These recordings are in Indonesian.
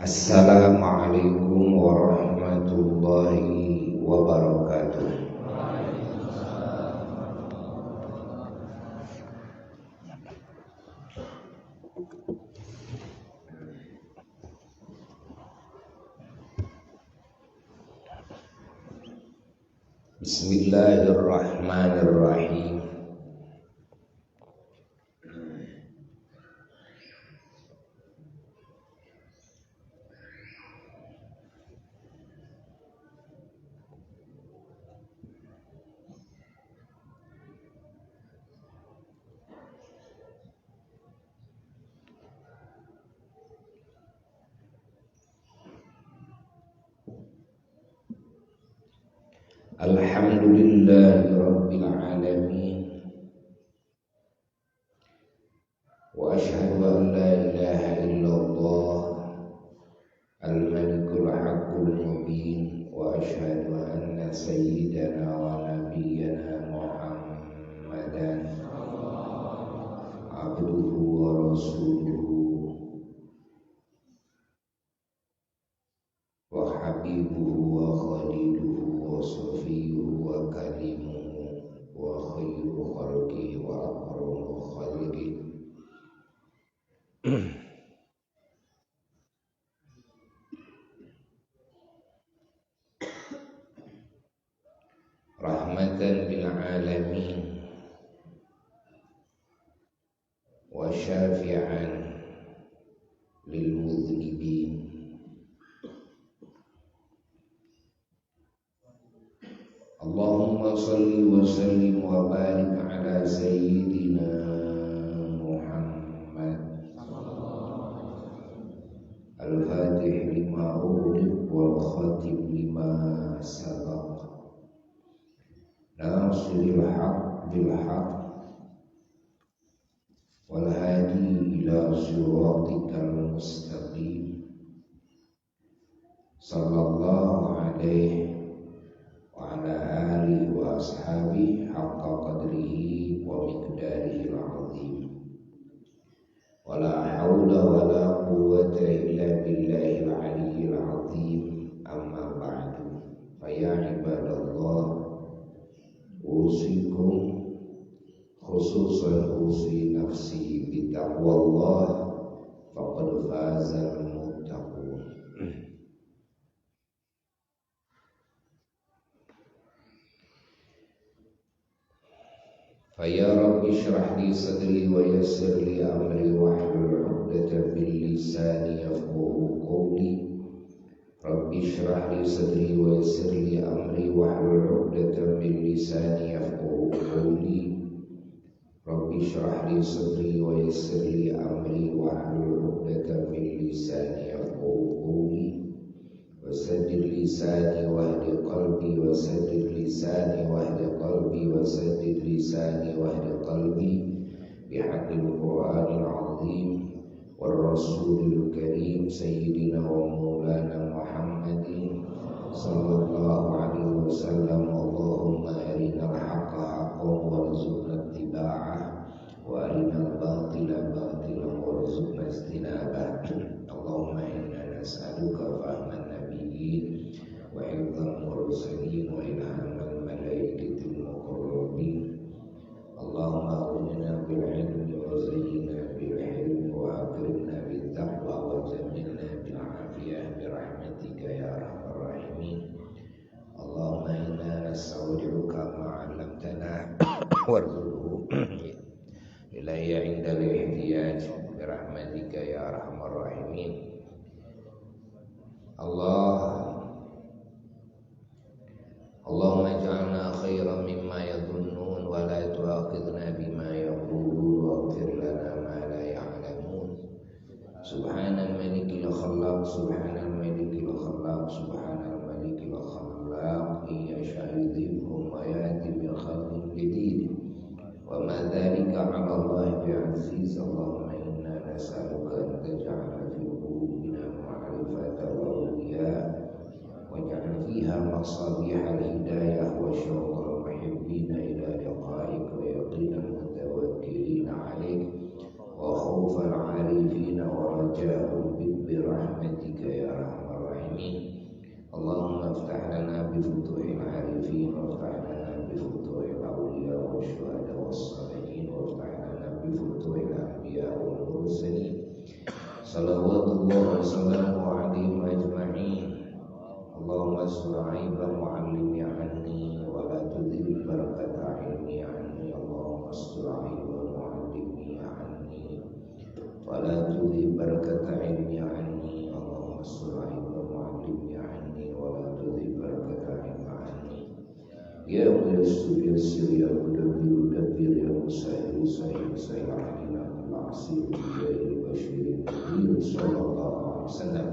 Assalamualaikum warahmatullahi wabarakatuh. Bismillahirrahmanirrahim. Alhamdulillahi rabbil alamin. Wa ashhadu an la ilaha illallah al-malikul haqqul mubin. Wa ashhadu anna sayyidana wa nabiyyana Muhammadan abduhu wa rasuluhu wa habibuhu wa khaliluhu wa safiyuhu wa kalimuhu wa khairu khalqihi wa akramu khalqihi rahmatan lil alamin wa syafi'an lil mudhnibin. Allahumma salli wa sallim wa barik ala sayyidina Muhammad al-fatih lima ughliq wal khatib lima sabaq nasiril haq bil haq wal hadi ila siratikal mustaqim sallallahu alaihi wa ala alihi wa ashabihi haqqa qadrihi wa miqdarihi al-azim. Wa la hawla wa la quwwata illa billahi al-aliyyil azim. Amma ba'du. Fa ya ibadallah, usikum khususan usi nafsi bi taqwallah faqad fazal muttaqun. Faya Rabbi shrah li sadri wa yassir li amri wahlul 'uqdatam min lisani yafqahu qawli. Rabbi shrah li sadri wa yassir li amri wahlul 'uqdatam min lisani yafqahu qawli. Rabbi shrah li sadri wa yassir li amri wahlul 'uqdatam min lisani yafqahu qawli. Wasaddid lisani wahdi qalbi, wasaddid lisani wahdi qalbi, wasaddid lisani wahdi qalbi bihaqqil Qur'anil azim war rasulil karim sayyidina wa maulana Muhammadin sallallahu alaihi wasallam. Allahumma arinal haqqa haqqan warzuqna ittiba'ah wa arinal batila batilan warzuqna ijtinabah. Allahumma inna nas'aluka fahman wa ilham mursalin wa ilhamal malaikatil muqarrabin. Allahumma aghnina bil ilmi wa zayyina bil hilmi wa akrimna bit taqwa wa jammilna bil afiyah bi rahmatika ya arhamar rahimin. Allahumma inna nas'aluka ma 'allamtana warzuqhu ilayya 'inda al-ihtiyaj bi rahmatika ya arhamar rahimin. Allahumma ij'alna khairan mimma yadhunnun wa la tu'akhidhna bima yaqulun waghfir lana ma la ya'lamun. Subhanal malikil khallaq, subhanal malikil khallaq, subhanal malikil khallaq. Ya syahidhum wa yati bi khalqin jadid wa ma dhalika 'ala Allah bi'aziz. Allahumma inna nas'aluka an taj'ala fi qulubina ma'rifatan wa waj'al fiha masabihal hidayah wa syauqal muhibbina ila liqa'ik wa yaqinal mutawakkilina 'alaik وخوف العارفين ورجاءهم برحمتك يا أرحم الراحمين اللهم افتح لنا بفتوح العارفين وافتح لنا بفتوح الأولياء والشهداء والصالحين وافتح لنا بفتوح الأنبياء والمرسلين صلوات الله وسلامه عليهم أجمعين اللهم استر عيب معلمي عني ولا تذل بركة علمي عني اللهم استر عيب معلمي عني ولا تذل بركة علمي عني اللهم استر عيب معلمي عني ولا تذل بركة علمي عني يا ميسر يسر يا مدبر دبر يا مسهل سهل سهل علينا كل عسير بجاه البشير النذير صلى الله عليه وسلم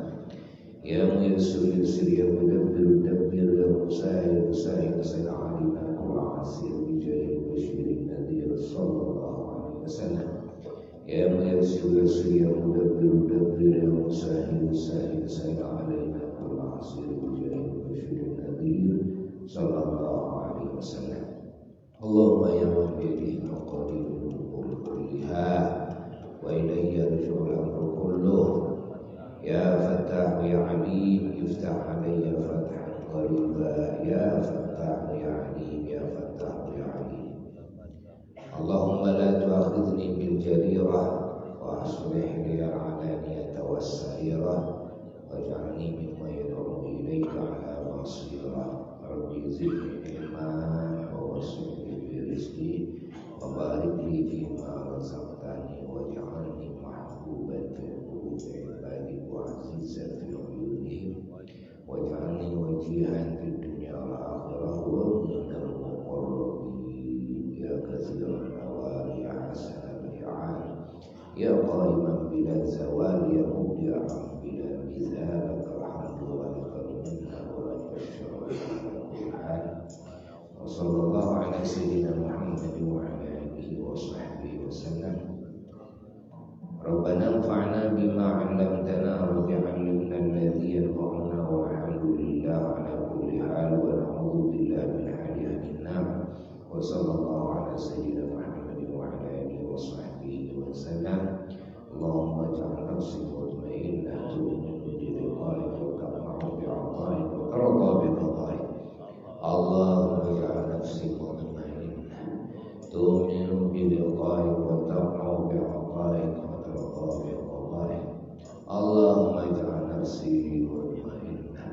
يا ميسر يسر يا مدبر دبر يا مسهل سهل سهل علينا كل عسير بجاه البشير النذير صلى الله عليه وسلم يا ميسر يسر يا مدبر دبر يا مسهل سهل سهل علينا كل عسير بجاه البشير النذير صلى الله عليه وسلم اللهم يا من بيده مقادير الامور كلها واليه يرجع الامر كله يا فتاح يا عليم افتح علي فتحا قريبا يا فتاح يا عليم يا فتاح يا عليم اللهم لا تؤاخذني بالجريرة وأصلح لي العلانية والسريرة واجعلني ممن يدعو إليك على بصيرة ربي زدني علما ووسع لي في رزقي وبارك لي فيما رزقتني واجعلني محبوبا في قلوب عبادك وعزيزا في عيونهم واجعلني وجيها في الدنيا والآخرة ومن المقربين يا كثير النوال يا حسن الإعان يا قائما بلا زوال يا مبدعا بلا مثال لك الحمد ولك المنة ولك الشرف على كل حال وصلى الله على سيدنا محمد وعلى آله وصحبه وسلم ربنا انفعنا بما علمتنا رب علمنا الذي ينفعنا والحمد لله على كل حال ونعوذ بالله من حال أهل النار وصلى الله على سيدنا محمد وعلى آله وصحبه وسلم اللهم اجعل نفسي مطمئنة تؤمن بلقائك وتطمع بعطائك وترضى بقضائك اللهم اجعل نفسي مطمئنة تؤمن بلقائك وتطمع بعطائك وترضى بقضائك اللهم اجعل نفسي مطمئنة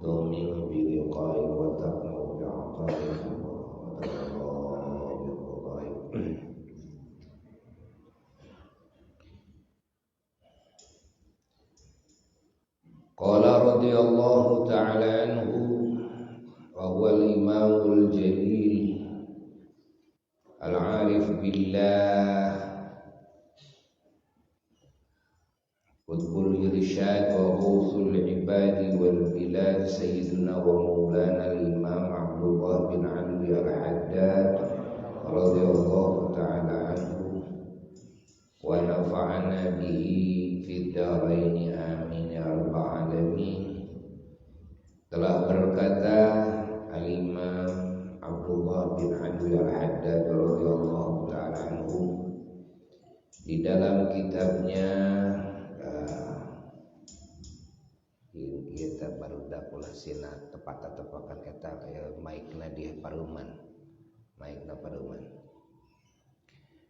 تؤمن بلقائك وتطمع بعطائك وترضى بقضائك Qala radhiyallahu ta'ala anhu wa huwa al-imamul jalil al-arif billah qutbul irsyad wa ghawthul ibadi wal bilad sayyiduna wa maulana al-imam Abdullah bin Ali al-Haddad radhiyallahu ta'ala anhu wa nafa'ana bihi fid dharain amin ya rabbal alamin. Telah berkata Al-Imam Abdullah bin Ali al-Haddad radhiyallahu ta'ala anhu di dalam kitabnya kita baru dakulah sina tepat-tepakan eta maikna di paruman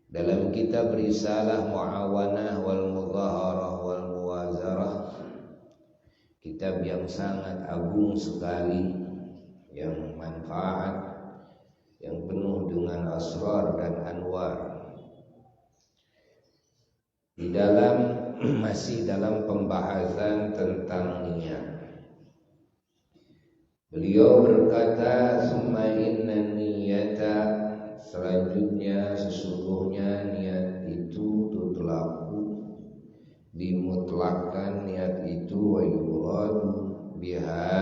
dalam kitab Risalah Muawanah wal Mudhaharah wal Muwazarah, kitab yang sangat agung sekali, yang manfaat, yang penuh dengan asrar dan anwar. Di dalam masih dalam pembahasan tentang niat, beliau berkata, "Summa inna niyata", selanjutnya sesungguhnya niat itu tutlaku, dimutlakkan niat itu, wa yuradu biha,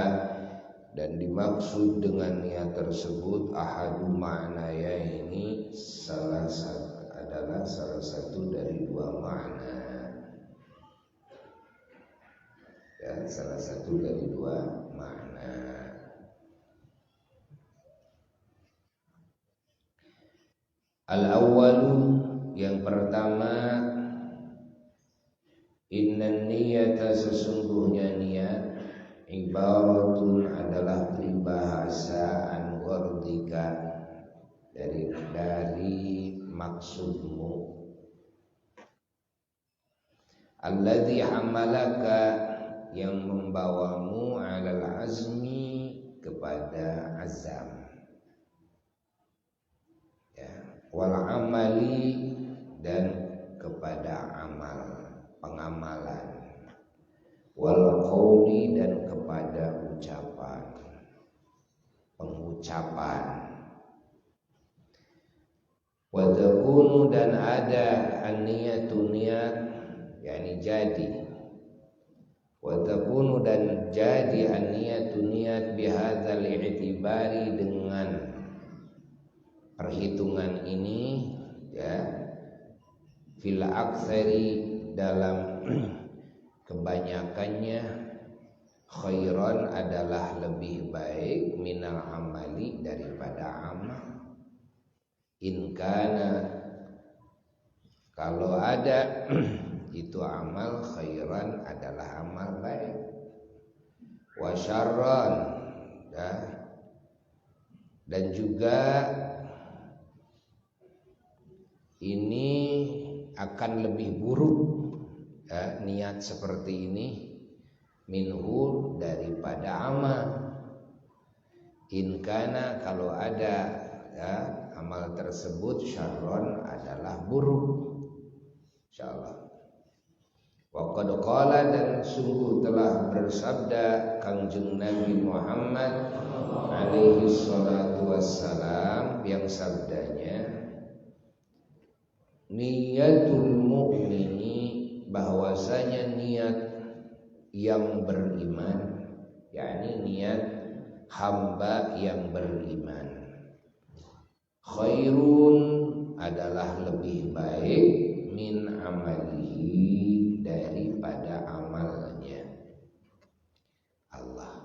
dan dimaksud dengan niat tersebut ahadu ma'naya, ini adalah salah satu dari dua makna, ya, salah satu dari dua makna. Al-awwalu, yang pertama, Inna niyata sesungguhnya niat ibaratun adalah peribahasa an wardika dari maksudmu, alladzi hamalaka yang membawamu alal azmi kepada azam, ya, wal amali dan kepada amal pengamalan, wal qauli dan kepada ucapan pengucapan, wa takunu dan ada an-niyatu niat, yakni jadi, wa takunu dan jadi an-niyatu niat bihadzal i'tibari dengan perhitungan ini, ya, fil aktsari dalam kebanyakannya, khairan adalah lebih baik minal amali daripada amal. In kana kalau ada itu amal khairan adalah amal baik, wa syarran, ya, dan juga ini akan lebih buruk, ya, niat seperti ini minhu daripada amal. In kana kalau ada, ya, amal tersebut syarron adalah buruk, insyaallah. Wa qad qala dan sungguh telah bersabda Kangjeng Nabi Muhammad alaihi salatu wassalam yang sabdanya, niyatul mu'mini, bahwasanya niat yang beriman, yakni niat hamba yang beriman, khairun adalah lebih baik min amalihi daripada amalnya. Allah.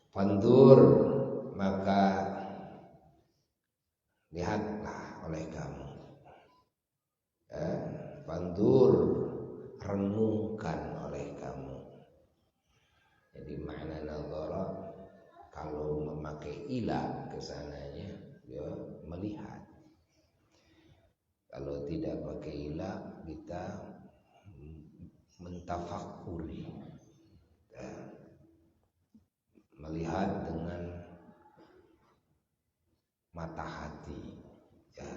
Fandur maka lihatlah oleh kamu, fandur renungkan oleh kamu. Jadi makna nazara kalau memakai ila kesananya, ya, melihat. Kalau tidak pakai ila kita mentafakuri, ya, melihat dengan mata hati, ya.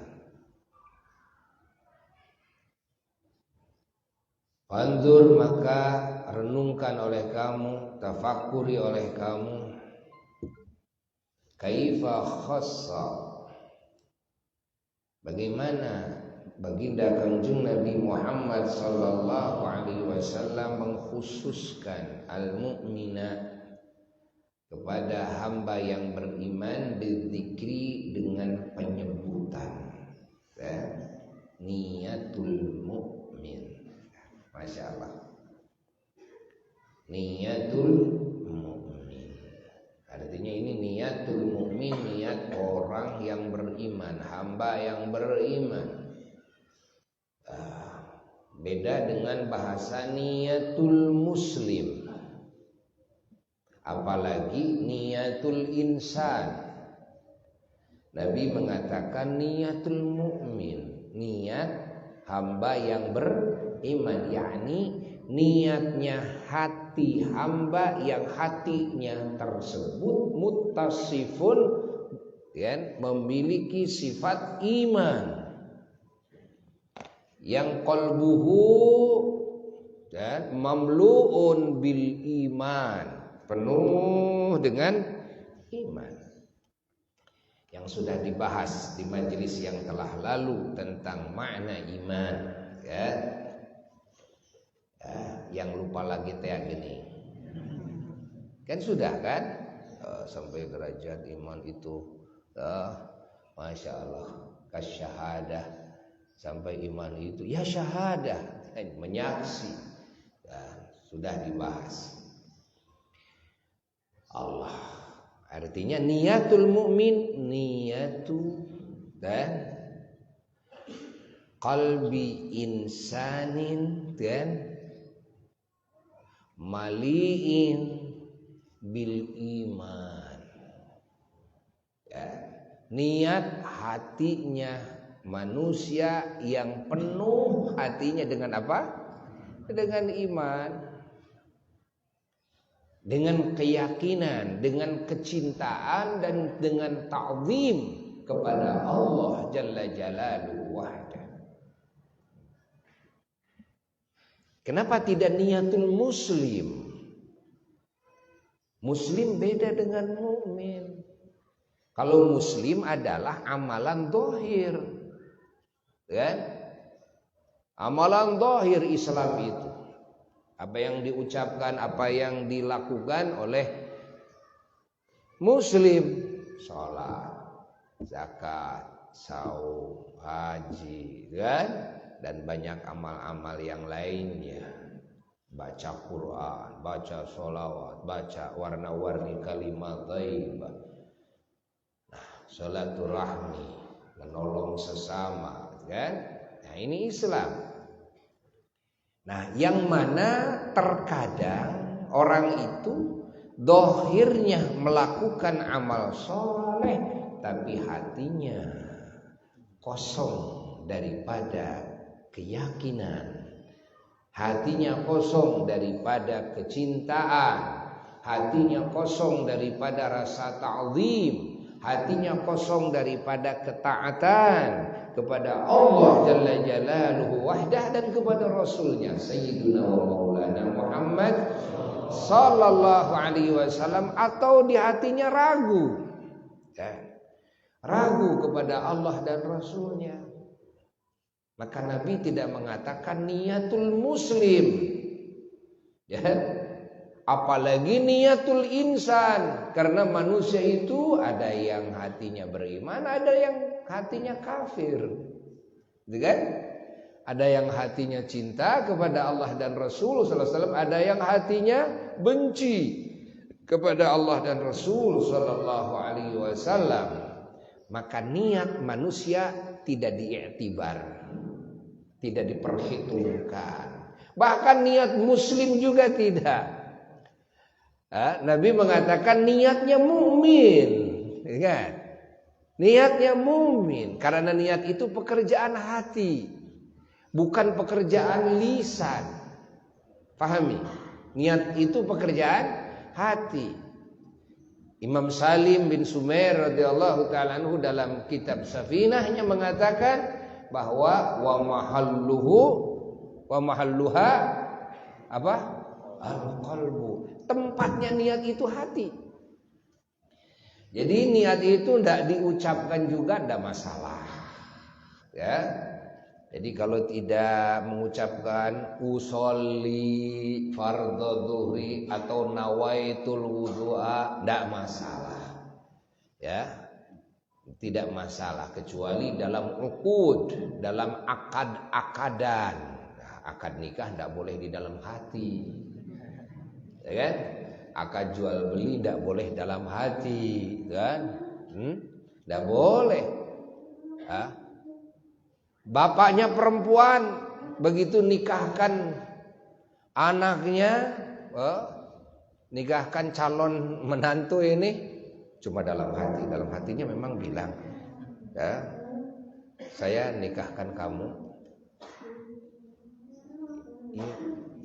Fanzur maka renungkan oleh kamu, tafakuri oleh kamu, kaifa khassa, bagaimana baginda Kanjeng Nabi Muhammad sallallahu alaihi wasallam mengkhususkan al-mu'mina kepada hamba yang beriman bidzikri dengan penyebutan, ya, niyatul mu'min. Masya Allah, niyatul mu'min artinya ini niyatul mu'min, niat orang yang beriman, hamba yang beriman. Beda dengan bahasa niyatul muslim, apalagi niyatul insan. Nabi mengatakan niyatul mu'min, niat hamba yang beriman, yakni niatnya hati hamba yang hatinya tersebut muttasifun, ya, memiliki sifat iman, yang qalbuhu, ya, mamluun bil iman, penuh dengan iman. Yang sudah dibahas di majelis yang telah lalu tentang makna iman, ya. Yang lupa lagi teh gini, kan sudah kan, sampai derajat iman itu, masya Allah, kasyahadah, sampai iman itu ya syahadah, menyaksi, sudah dibahas. Allah artinya niyatul mu'min, niyatu dan qalbi insanin dan maliin bil iman. Ya, niat hatinya manusia yang penuh hatinya dengan apa? Dengan iman, dengan keyakinan, dengan kecintaan dan dengan ta'zim kepada Allah Jalla Jalaluhu wahdah. Kenapa tidak niatul muslim? Muslim beda dengan mukmin. Kalau muslim adalah amalan zahir, kan? Amalan zahir Islam itu apa yang diucapkan, apa yang dilakukan oleh muslim, sholat, zakat, saum, haji, kan? Dan banyak amal-amal yang lainnya. Baca Quran, baca sholawat, baca warna-warni kalimat thayyibah. Sholaturahmi, menolong sesama, kan? Nah, ini Islam. Nah, yang mana terkadang orang itu dohirnya melakukan amal soleh, tapi hatinya kosong daripada keyakinan, hatinya kosong daripada kecintaan, hatinya kosong daripada rasa ta'zim, hatinya kosong daripada ketaatan kepada Allah Jalla Jalaluhu wahdah dan kepada Rasulnya Sayyidina wa Maulana Muhammad Sallallahu Alaihi Wasallam, atau di hatinya ragu, ya, ragu kepada Allah dan Rasulnya. Maka Nabi tidak mengatakan niatul muslim, ya, apalagi niatul insan, karena manusia itu ada yang hatinya beriman, ada yang hatinya kafir, kan? Ada yang hatinya cinta kepada Allah dan Rasul sallallahu alaihi wasallam, ada yang hatinya benci kepada Allah dan Rasul sallallahu alaihi wasallam. Maka niat manusia tidak diiktibar, tidak diperhitungkan. Bahkan niat muslim juga tidak. Nabi mengatakan niatnya mukmin, kan? Niatnya mukmin, karena niat itu pekerjaan hati, bukan pekerjaan lisan. Pahami? Niat itu pekerjaan hati. Imam Salim bin Sumair radhiyallahu taala anhu dalam kitab Safinahnya mengatakan bahwa wa mahalluha apa? Al-qalbu. Tempatnya niat itu hati. Jadi niat itu tidak diucapkan juga tidak masalah, ya. Jadi kalau tidak mengucapkan usolli fardhu dhuhri atau nawaitul wudhu'a, tidak masalah, ya. Tidak masalah kecuali dalam uqud, dalam akad-akadan. Nah, akad nikah tidak boleh di dalam hati, ya kan? Akad jual beli tidak boleh dalam hati, kan? Tidak boleh. Bapaknya perempuan begitu nikahkan anaknya, nikahkan calon menantu ini cuma dalam hati. Dalam hatinya memang bilang, ya, saya nikahkan kamu.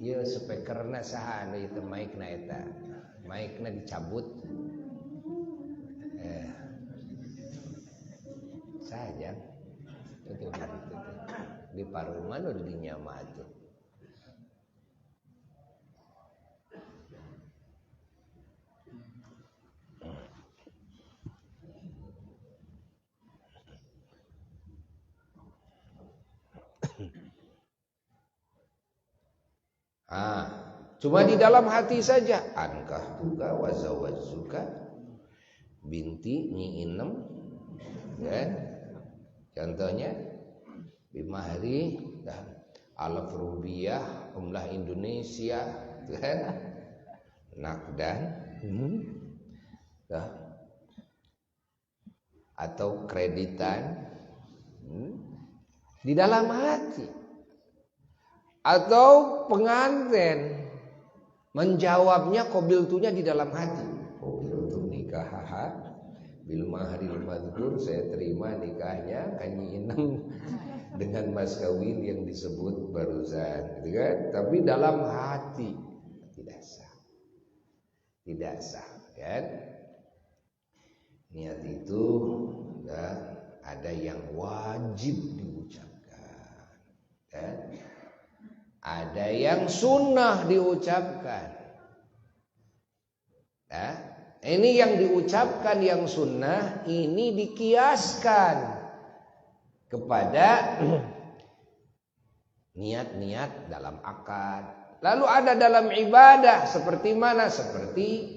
Iya speakerna saha itu mic-na eta. Mic-na dicabut. Saja. Itu di paruman udah dinyama tuh. Cuma di dalam hati saja. Ankah tuka wazawazzuka binti nyi inem, ya. Contohnya bimahri alaf rupiah umlah Indonesia, kan? Nakdan, atau kreditan. di dalam hati. Atau pengantin menjawabnya qabiltunya di dalam hati. Qabiltu nikah bil mahril madzkur, saya terima nikahnya Kanyi Inem dengan mas kawin yang disebut barusan, gitu kan? Tapi dalam hati tidak sah. Tidak sah, kan? Niat itu ada yang wajib diucapkan, kan? Ada yang sunnah diucapkan. Nah, ini yang diucapkan yang sunnah ini dikiaskan kepada niat-niat dalam akad. Lalu ada dalam ibadah seperti mana? Seperti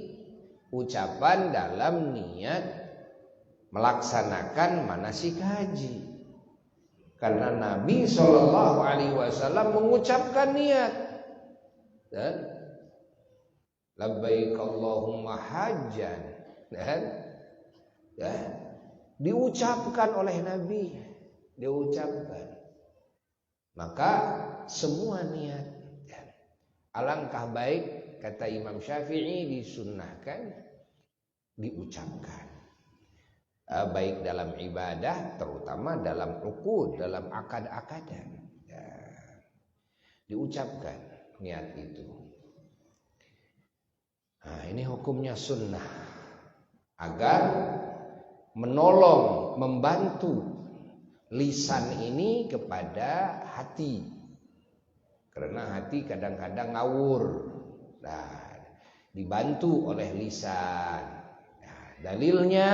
ucapan dalam niat melaksanakan manasik haji. Karena Nabi SAW mengucapkan niat, labbaik Allahumma hajjan, diucapkan oleh Nabi, diucapkan. Maka semua niat, alangkah baik kata Imam Syafi'i disunnahkan diucapkan. Baik dalam ibadah, terutama dalam uqud, dalam akad-akadan, diucapkan niat itu. Nah, ini hukumnya sunnah, agar menolong, membantu lisan ini kepada hati, karena hati kadang-kadang ngawur. Nah, dibantu oleh lisan. Nah, dalilnya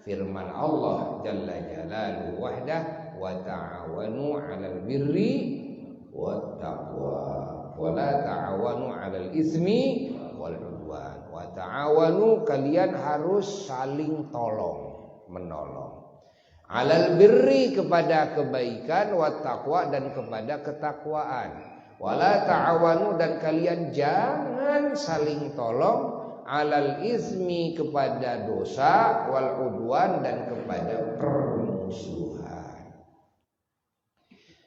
firman Allah Jalla Jalaluhu wahdah, wa ta'awanu 'alal birri wat taqwa wa la ta'awanu 'alal itsmi wal 'udwan. Wa ta'awanu, kalian harus saling tolong menolong, 'alal birri, kepada kebaikan, wat taqwa, dan kepada ketakwaan. Wa la ta'awanu, dan kalian jangan saling tolong, alal izmi, kepada dosa, wal udwan, dan kepada permusuhan.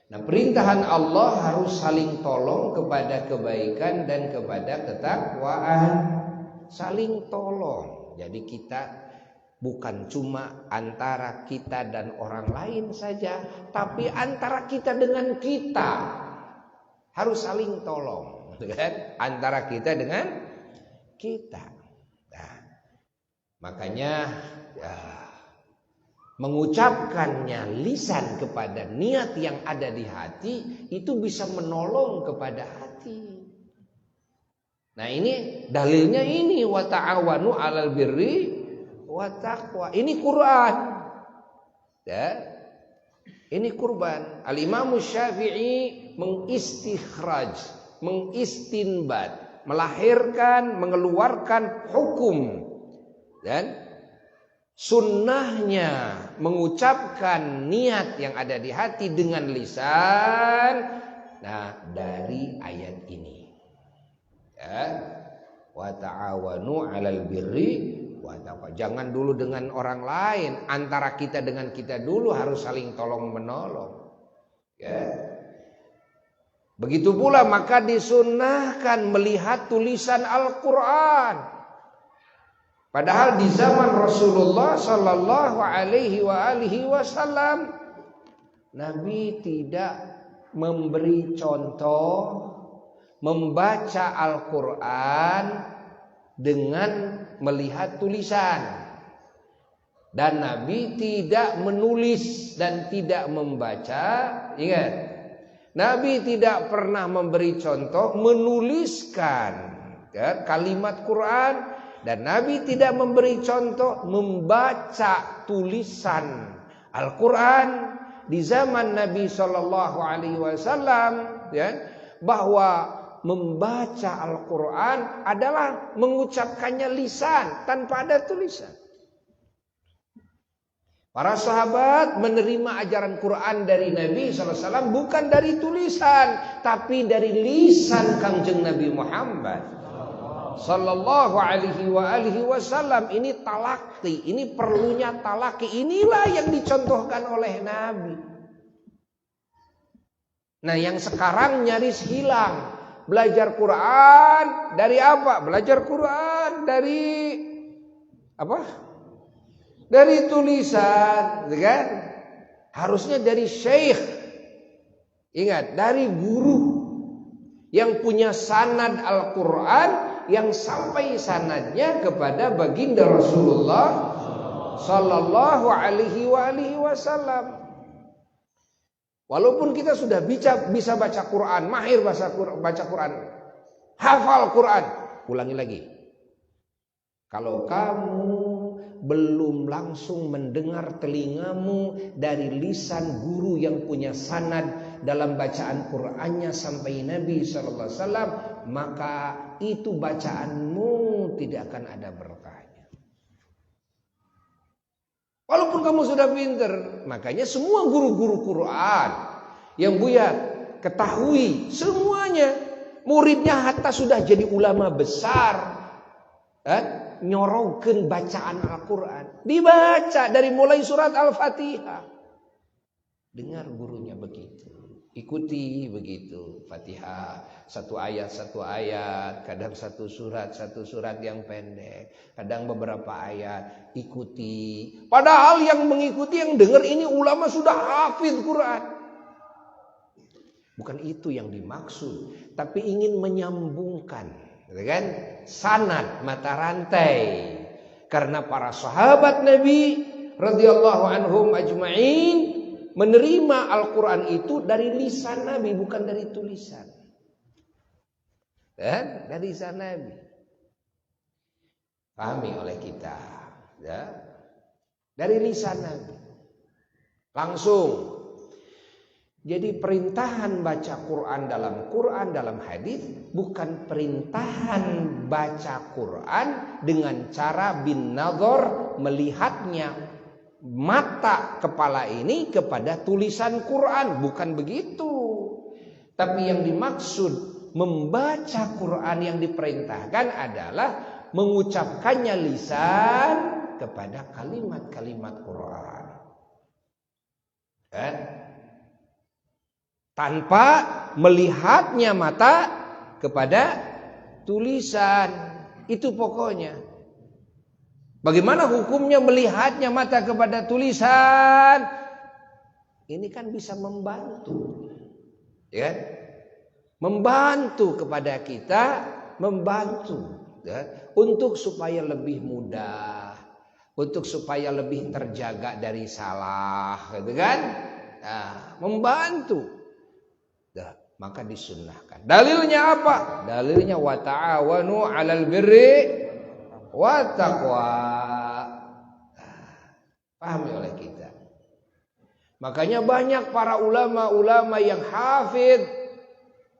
Nah, perintahan Allah harus saling tolong kepada kebaikan dan kepada ketakwaan. Saling tolong. Jadi kita bukan cuma antara kita dan orang lain saja, tapi antara kita dengan kita harus saling tolong, kan? Antara kita dengan kita. Nah, makanya mengucapkannya lisan kepada niat yang ada di hati itu bisa menolong kepada hati. Nah, ini dalilnya ini, wa ta'awanu 'alal birri wat taqwa. Ini Quran. Ya. Ini Quran. Al-Imam Syafi'i mengistikhraj, mengistinbat, melahirkan, mengeluarkan hukum, dan sunnahnya mengucapkan niat yang ada di hati dengan lisan. Nah, dari ayat ini, ya, wa ta'awanu 'alal birri wa taqwa. Jangan dulu dengan orang lain, antara kita dengan kita dulu harus saling tolong menolong, ya. Begitu pula maka disunnahkan melihat tulisan Al-Quran. Padahal di zaman Rasulullah Sallallahu Alaihi Wasallam, Nabi tidak memberi contoh membaca Al-Quran dengan melihat tulisan. Dan Nabi tidak menulis dan tidak membaca. Ingat, Nabi tidak pernah memberi contoh menuliskan kalimat Quran, dan Nabi tidak memberi contoh membaca tulisan Al-Quran di zaman Nabi Shallallahu Alaihi Wasallam, ya, bahwa membaca Al-Quran adalah mengucapkannya lisan tanpa ada tulisan. Para sahabat menerima ajaran Quran dari Nabi SAW bukan dari tulisan, tapi dari lisan Kangjeng Nabi Muhammad Sallallahu Alaihi Wasallam. Ini talaqi, ini perlunya talaqi. Inilah yang dicontohkan oleh Nabi. Nah, yang sekarang nyaris hilang. Belajar Quran dari apa? Belajar Quran dari apa? Dari tulisan, kan? Harusnya dari syekh. Ingat, dari guru yang punya sanad Al-Quran, yang sampai sanadnya kepada baginda Rasulullah Sallallahu alaihi wasallam. Walaupun kita sudah bisa baca Quran, mahir baca Quran, hafal Quran, ulangi lagi. Kalau kamu belum langsung mendengar telingamu dari lisan guru yang punya sanad dalam bacaan Qur'annya sampai Nabi sallallahu alaihi wasallam, maka itu bacaanmu tidak akan ada berkahnya. Walaupun kamu sudah pinter, makanya semua guru-guru Quran yang Buya ketahui semuanya muridnya hatta sudah jadi ulama besar, nyorokin bacaan Al-Quran, dibaca dari mulai surat Al-Fatihah. Dengar gurunya begitu, ikuti begitu, Fatihah satu ayat, kadang satu surat yang pendek, kadang beberapa ayat, ikuti. Padahal yang mengikuti, yang dengar ini ulama sudah hafid Quran. Bukan itu yang dimaksud, tapi ingin menyambungkan, kan? Sanad, mata rantai. Karena para sahabat Nabi radhiyallahu anhum ajma'in menerima Al-Quran itu dari lisan Nabi, bukan dari tulisan. Dan dari lisan Nabi. Pahami oleh kita, ya. Dari lisan Nabi. Langsung. Jadi perintahan baca Quran dalam hadis bukan perintahan baca Quran dengan cara bin nazar, melihatnya mata kepala ini kepada tulisan Quran, bukan begitu. Tapi yang dimaksud membaca Quran yang diperintahkan adalah mengucapkannya lisan kepada kalimat-kalimat Quran. Kan? Tanpa melihatnya mata kepada tulisan. Itu pokoknya. Bagaimana hukumnya melihatnya mata kepada tulisan? Ini kan bisa membantu. Ya. Membantu kepada kita, membantu ya, untuk supaya lebih mudah, untuk supaya lebih terjaga dari salah, gitu kan? Nah, membantu. Maka disunnahkan. Dalilnya apa? Dalilnya wa ta'awanu 'alal birri wa taqwa. Pahami oleh kita. Makanya banyak para ulama-ulama yang hafid.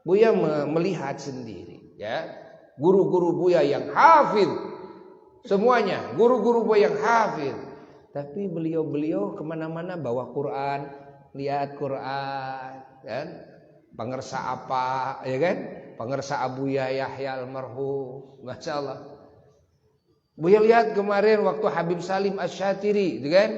Buya melihat sendiri, ya. Guru-guru Buya yang hafid. Semuanya, guru-guru Buya yang hafid. Tapi beliau-beliau kemana-mana bawa Quran, lihat Quran, kan? Pengersa apa, ya kan? Pengersa Abuya Yahya almarhum, masya Allah. Buya lihat kemarin waktu Habib Salim Asy-Syatiri, gitu kan?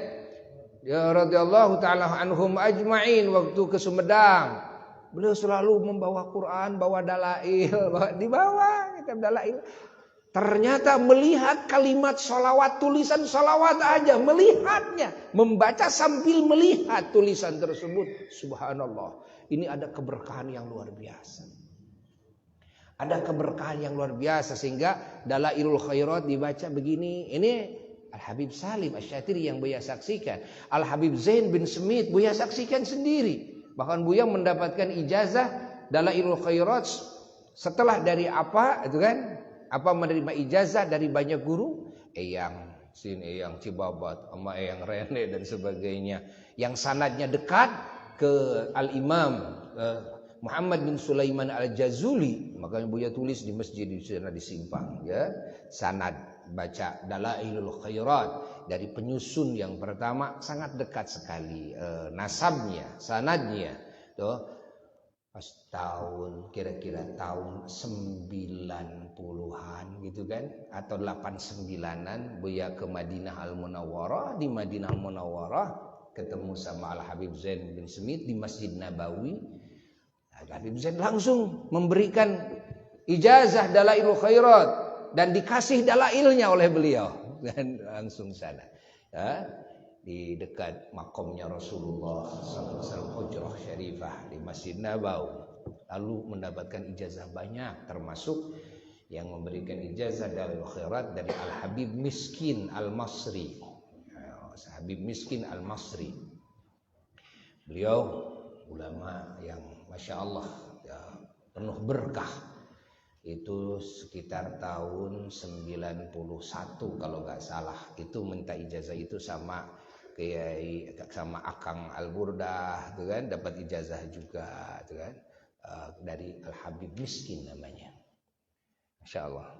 Ya radhiyallahu taala anhum ajma'in waktu ke Sumedang. Beliau selalu membawa Quran, bawa dalail, dibawa kitab dalail. Ternyata melihat kalimat sholawat, tulisan sholawat aja, melihatnya, membaca sambil melihat tulisan tersebut. Subhanallah. Ini ada keberkahan yang luar biasa. Ada keberkahan yang luar biasa sehingga Dalailul Khairat dibaca begini. Ini Al-Habib Salim Asy-Syatiri yang Buya saksikan. Al-Habib Zain bin Smith Buya saksikan sendiri. Bahkan Buya mendapatkan ijazah Dalailul Khairat setelah dari apa itu kan? Apa menerima ijazah dari banyak guru? Eyang Sin, Eyang Cibabat, sama Eyang Rene dan sebagainya. Yang sanadnya dekat ke Al-Imam Muhammad bin Sulaiman Al-Jazuli. Makanya Buya tulis di masjid di sana di Simpang, ya. Sanad baca Dalailul Khairat dari penyusun yang pertama sangat dekat sekali nasabnya, sanadnya. Tuh. Pas tahun kira-kira tahun 90-an gitu kan, atau 89-an Buya ke Madinah Al-Munawwarah. Di Madinah Al-Munawwarah ketemu sama Al-Habib Zain bin Smith di Masjid Nabawi. Habib Zaid langsung memberikan ijazah Dalailul Khairat dan dikasih dalailnya oleh beliau dan langsung sana. Ya, di dekat makomnya Rasulullah SAW, Hujrah Syarifah di Masjid Nabawi. Lalu mendapatkan ijazah banyak, termasuk yang memberikan ijazah Dalailul Khairat dari Al-Habib Miskin Al-Masri. Habib Miskin Al-Masri. Beliau ulama yang Masya Allah ya, penuh berkah. Itu sekitar tahun 91 kalau nggak salah. Itu minta ijazah itu sama Kiai, sama Akang Al-Burdah, tuh kan, dapat ijazah juga, tuh kan, dari Al-Habib Miskin namanya. Masya Allah.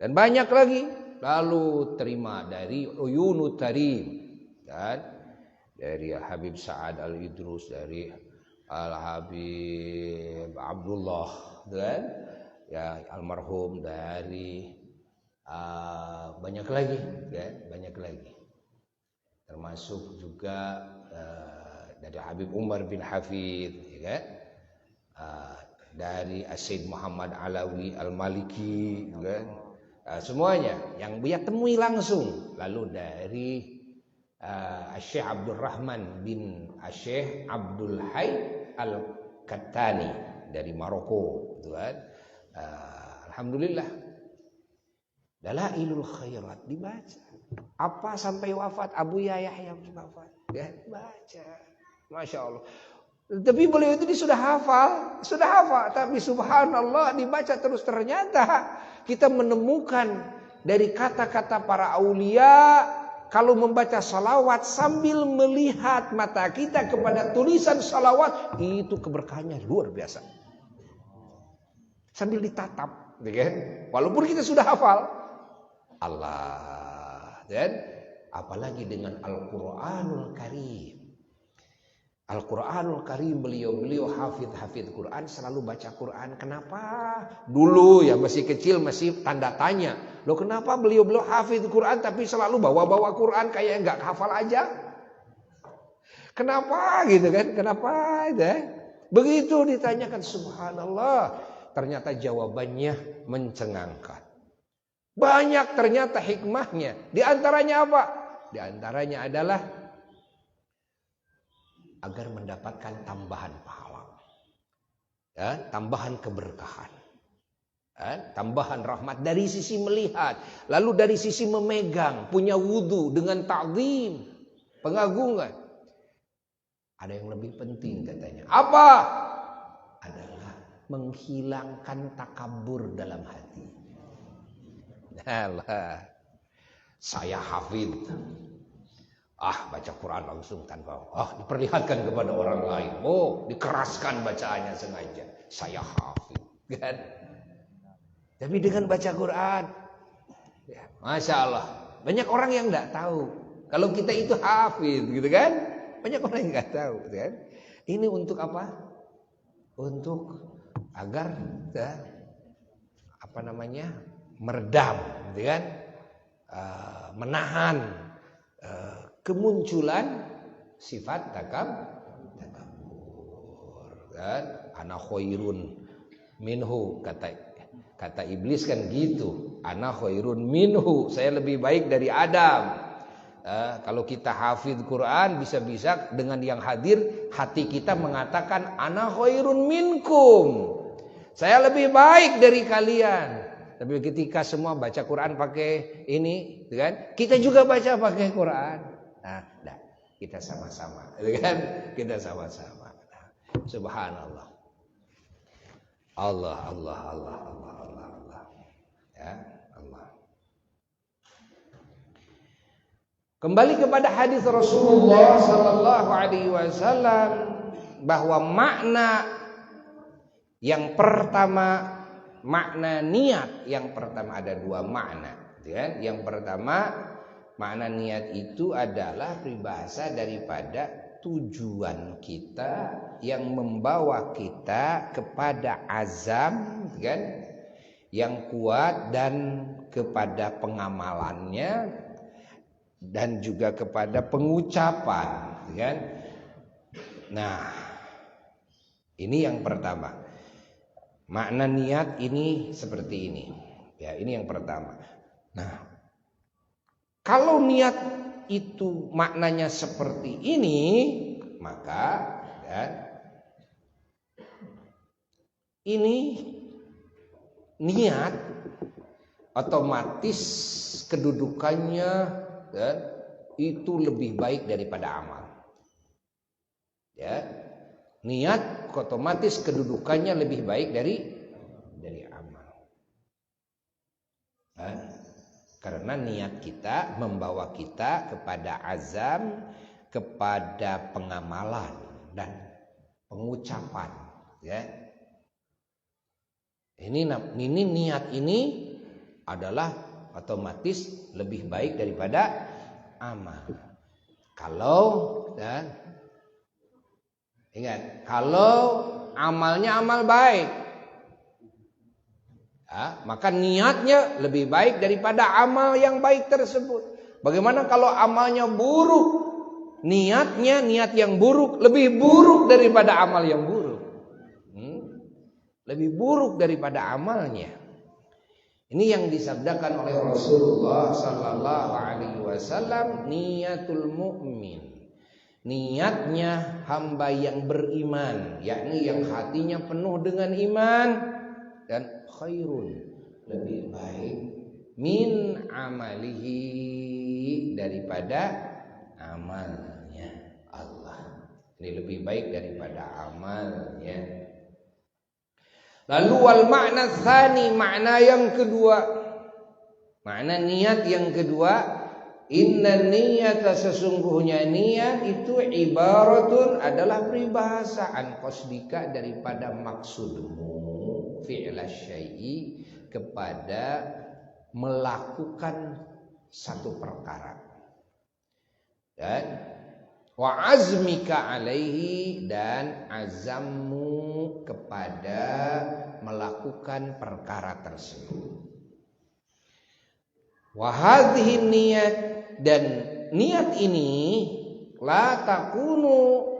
Dan banyak lagi. Lalu terima dari Uyunut Tarim, kan? Dari Habib Sa'ad Al-Idrus, dari Al-Habib Abdullah, kan? Ya, almarhum, dari banyak lagi, kan? Banyak lagi. Termasuk juga dari Habib Umar bin Hafid, ya kan? Dari Sayyid Muhammad Alawi Al-Maliki, ya kan? Semuanya yang dia temui langsung. Lalu dari Syekh Abdul Rahman bin Syekh Abdul Hayy Al-Kattani dari Maroko, gitu kan. Alhamdulillah. Dalailul Khairat dibaca. Apa sampai wafat Abu Yahya wafat? Ya, baca. Masya Allah. Tapi beliau itu sudah hafal, tapi subhanallah dibaca terus. Ternyata kita menemukan dari kata-kata para aulia, kalau membaca salawat sambil melihat mata kita kepada tulisan salawat, itu keberkahannya luar biasa. Sambil ditatap, kan? Walaupun kita sudah hafal, Allah, dan apalagi dengan Al-Quranul Karim. Al-Quranul Karim, beliau hafidh Quran, selalu baca Quran. Kenapa? Dulu ya masih kecil, masih tanda tanya. Loh, kenapa beliau hafidh Quran tapi selalu bawa-bawa Quran kayak nggak hafal aja? Kenapa gitu kan? Kenapa? Begitu ditanyakan, subhanallah, ternyata jawabannya mencengangkan. Banyak ternyata hikmahnya. Di antaranya apa? Di antaranya adalah agar mendapatkan tambahan pahala, ya, tambahan keberkahan, ya, tambahan rahmat dari sisi melihat, lalu dari sisi memegang, punya wudu dengan ta'zim, pengagungan. Ada yang lebih penting katanya. Apa? Adalah menghilangkan takabur dalam hati. Alah, saya hafidh. Baca Quran langsung tanpa diperlihatkan kepada orang lain. Dikeraskan bacaannya sengaja. Saya hafid, kan? Tapi dengan baca Quran, ya, Masya Allah, banyak orang yang tidak tahu kalau kita itu hafid, gitu kan? Banyak orang yang nggak tahu, gitu kan? Ini untuk apa? Untuk agar meredam, gitu kan? Menahan kemunculan sifat takabur, kan? Ana khairun minhu, kata iblis kan gitu. Ana khairun minhu, saya lebih baik dari Adam. Kalau kita hafidh Quran, bisa-bisa dengan yang hadir hati kita mengatakan ana khairun minkum, saya lebih baik dari kalian. Tapi ketika semua baca Quran pakai ini, kan? Kita juga baca pakai Quran. Nah, kita sama-sama, kan? Kita sama-sama. Subhanallah. Allah. Ya, Allah. Kembali kepada hadis Rasulullah sallallahu alaihi wasallam bahwa makna yang pertama, makna niat yang pertama, ada dua makna, kan? Yang pertama, makna niat itu adalah peribahasa daripada tujuan kita yang membawa kita kepada azam, kan, yang kuat, dan kepada pengamalannya, dan juga kepada pengucapan, kan. Nah, Ini yang pertama. Makna niat ini seperti ini. Ya, ini yang pertama. Nah, kalau niat itu maknanya seperti ini, maka ya, ini niat otomatis kedudukannya ya, itu lebih baik daripada amal. Ya, niat otomatis kedudukannya lebih baik dari amal. Nah, karena niat kita membawa kita kepada azam, kepada pengamalan dan pengucapan. Ya, ini niat ini adalah otomatis lebih baik daripada amal. Kalau dan ingat, kalau amalnya amal baik, ya, maka niatnya lebih baik daripada amal yang baik tersebut. Bagaimana kalau amalnya buruk? Niatnya niat yang buruk lebih buruk daripada amal yang buruk. Lebih buruk daripada amalnya. Ini yang disabdakan oleh Rasulullah sallallahu alaihi wasallam, niatul mu'min. Niatnya hamba yang beriman, yakni yang hatinya penuh dengan iman, dan khairun, lebih baik min amalihi, daripada amalnya Allah. Ini lebih baik daripada amalnya. Lalu wal makna tsani, makna yang kedua, makna niat yang kedua, inna niyata, sesungguhnya niat itu ibaratun, adalah peribahasaan qasdika, daripada maksudmu, fi'la syai'i, kepada melakukan satu perkara, dan wa azmika alaihi, dan azammu kepada melakukan perkara tersebut. Wa hadhihi niat, dan niat ini la takunu,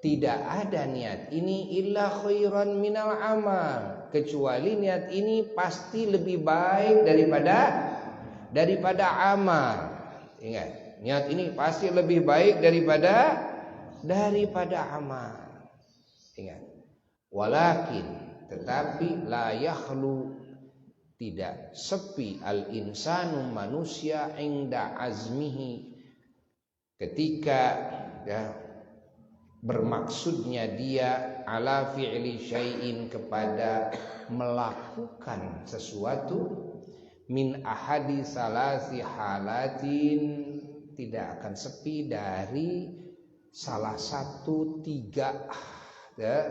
tidak ada niat ini illa khairan minal amal, kecuali niat ini pasti lebih baik daripada amal. Ingat, niat ini pasti lebih baik daripada amal. Ingat, walakin, tetapi la yakhlu, tidak sepi al insanu, manusia, inda azmihi, ketika ya, bermaksudnya dia ala fi'li syai'in, kepada melakukan sesuatu, min ahadi salasi halatin, tidak akan sepi dari salah satu tiga ya,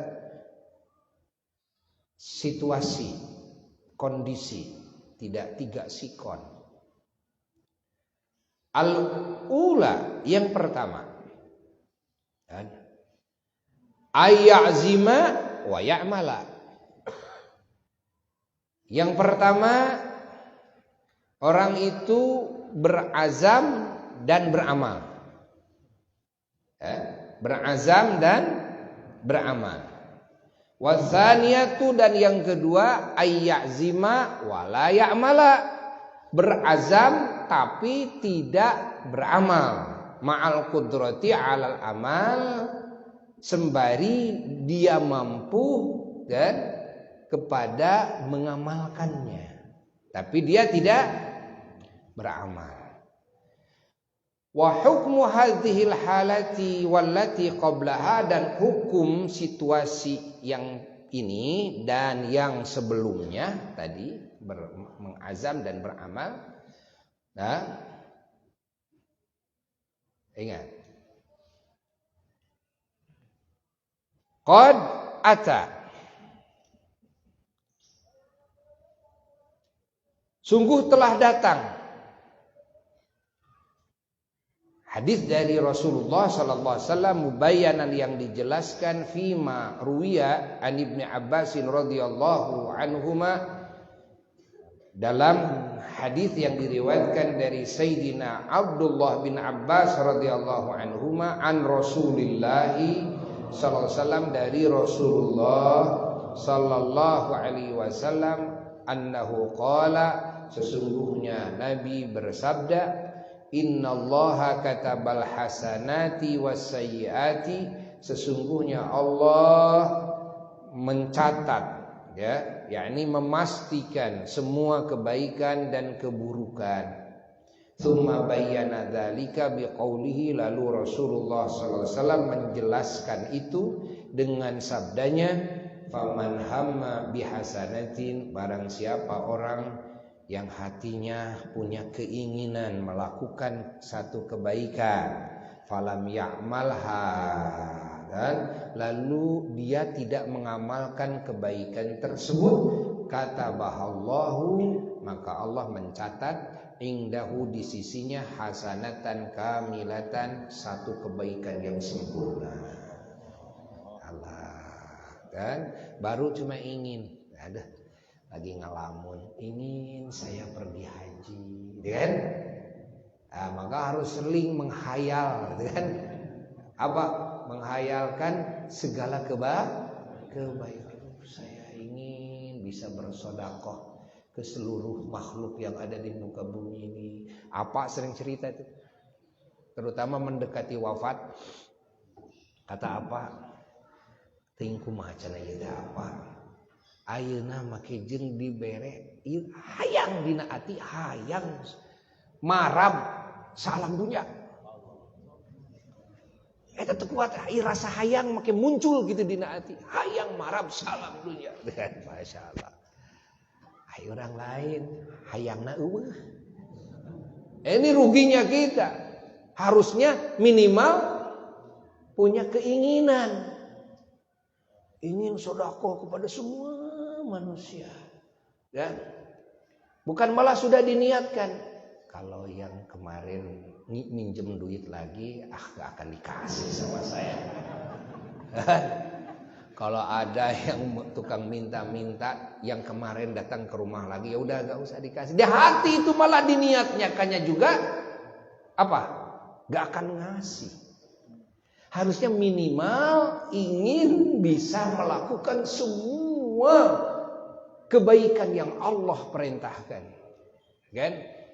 situasi, kondisi, tidak tiga sikon. Al-ula, yang pertama, ayya'zima wa ya'mala. Yang pertama, orang itu berazam dan beramal. Berazam dan beramal. Wasaniyatu, dan yang kedua, ayya'zima wa la ya'mala, berazam tapi tidak beramal, ma'al qudrati 'alal amal, sembari dia mampu dan kepada mengamalkannya, tapi dia tidak beramal. Wa hukmu hadhil halati wallati qablaha, dan hukum situasi yang ini dan yang sebelumnya tadi, mengazam dan beramal. Nah, ingat, qad ata, sungguh telah datang hadis dari Rasulullah sallallahu alaihi wasallam, mubayyanan, yang dijelaskan, fima ruwiya an Ibnu Abbas radhiyallahu anhuma, dalam hadis yang diriwayatkan dari Sayyidina Abdullah bin Abbas radhiyallahu anhuma, an Rasulillah sallallahu alaihi wasallam dari Rasulullah sallallahu alaihi wasallam annahu qala, sesungguhnya Nabi bersabda, innallaha katabal hasanati wassayyiati, sesungguhnya Allah mencatat, ya, yakni memastikan semua kebaikan dan keburukan. Tsumma bayyana dzalika biqaulihi, lalu Rasulullah sallallahu alaihi wasallam menjelaskan itu dengan sabdanya, faman hamma bihasanatin, barang siapa orang yang hatinya punya keinginan melakukan satu kebaikan, falam ya'malha, dan lalu dia tidak mengamalkan kebaikan tersebut, katabahallahu, maka Allah mencatat indahu, di sisinya, hasanatan kamilatan, satu kebaikan yang sempurna. Allah, kan baru cuma ingin, ada lagi ngalamun, ingin saya pergi haji, kan? Nah, maka harus sering menghayal, kan? Apa? Menghayalkan segala kebaikan. Saya ingin bisa bersedekah ke seluruh makhluk yang ada di muka bumi ini. Apa sering cerita itu? Terutama mendekati wafat. Kata apa? Tingku macan aja apa? Ayeuna make jeung dibere hayang dina ati, hayang marab salam dunya. Eta teu kuat rasa hayang make muncul gitu dina ati. Hayang marab salam dunya. Masyaallah. Hai orang lain hayangna eueuh. Ini ruginya kita. Harusnya minimal punya keinginan. Ingin sedekah kepada semua manusia. Ya. Bukan malah sudah diniatkan. Kalau yang kemarin minjem duit lagi, gak akan dikasih sama saya. Kalau ada yang tukang minta-minta, yang kemarin datang ke rumah lagi, ya udah gak usah dikasih. Di hati itu malah diniatnyakannya juga apa? Gak akan ngasih. Harusnya minimal ingin bisa melakukan semua kebaikan yang Allah perintahkan, kan?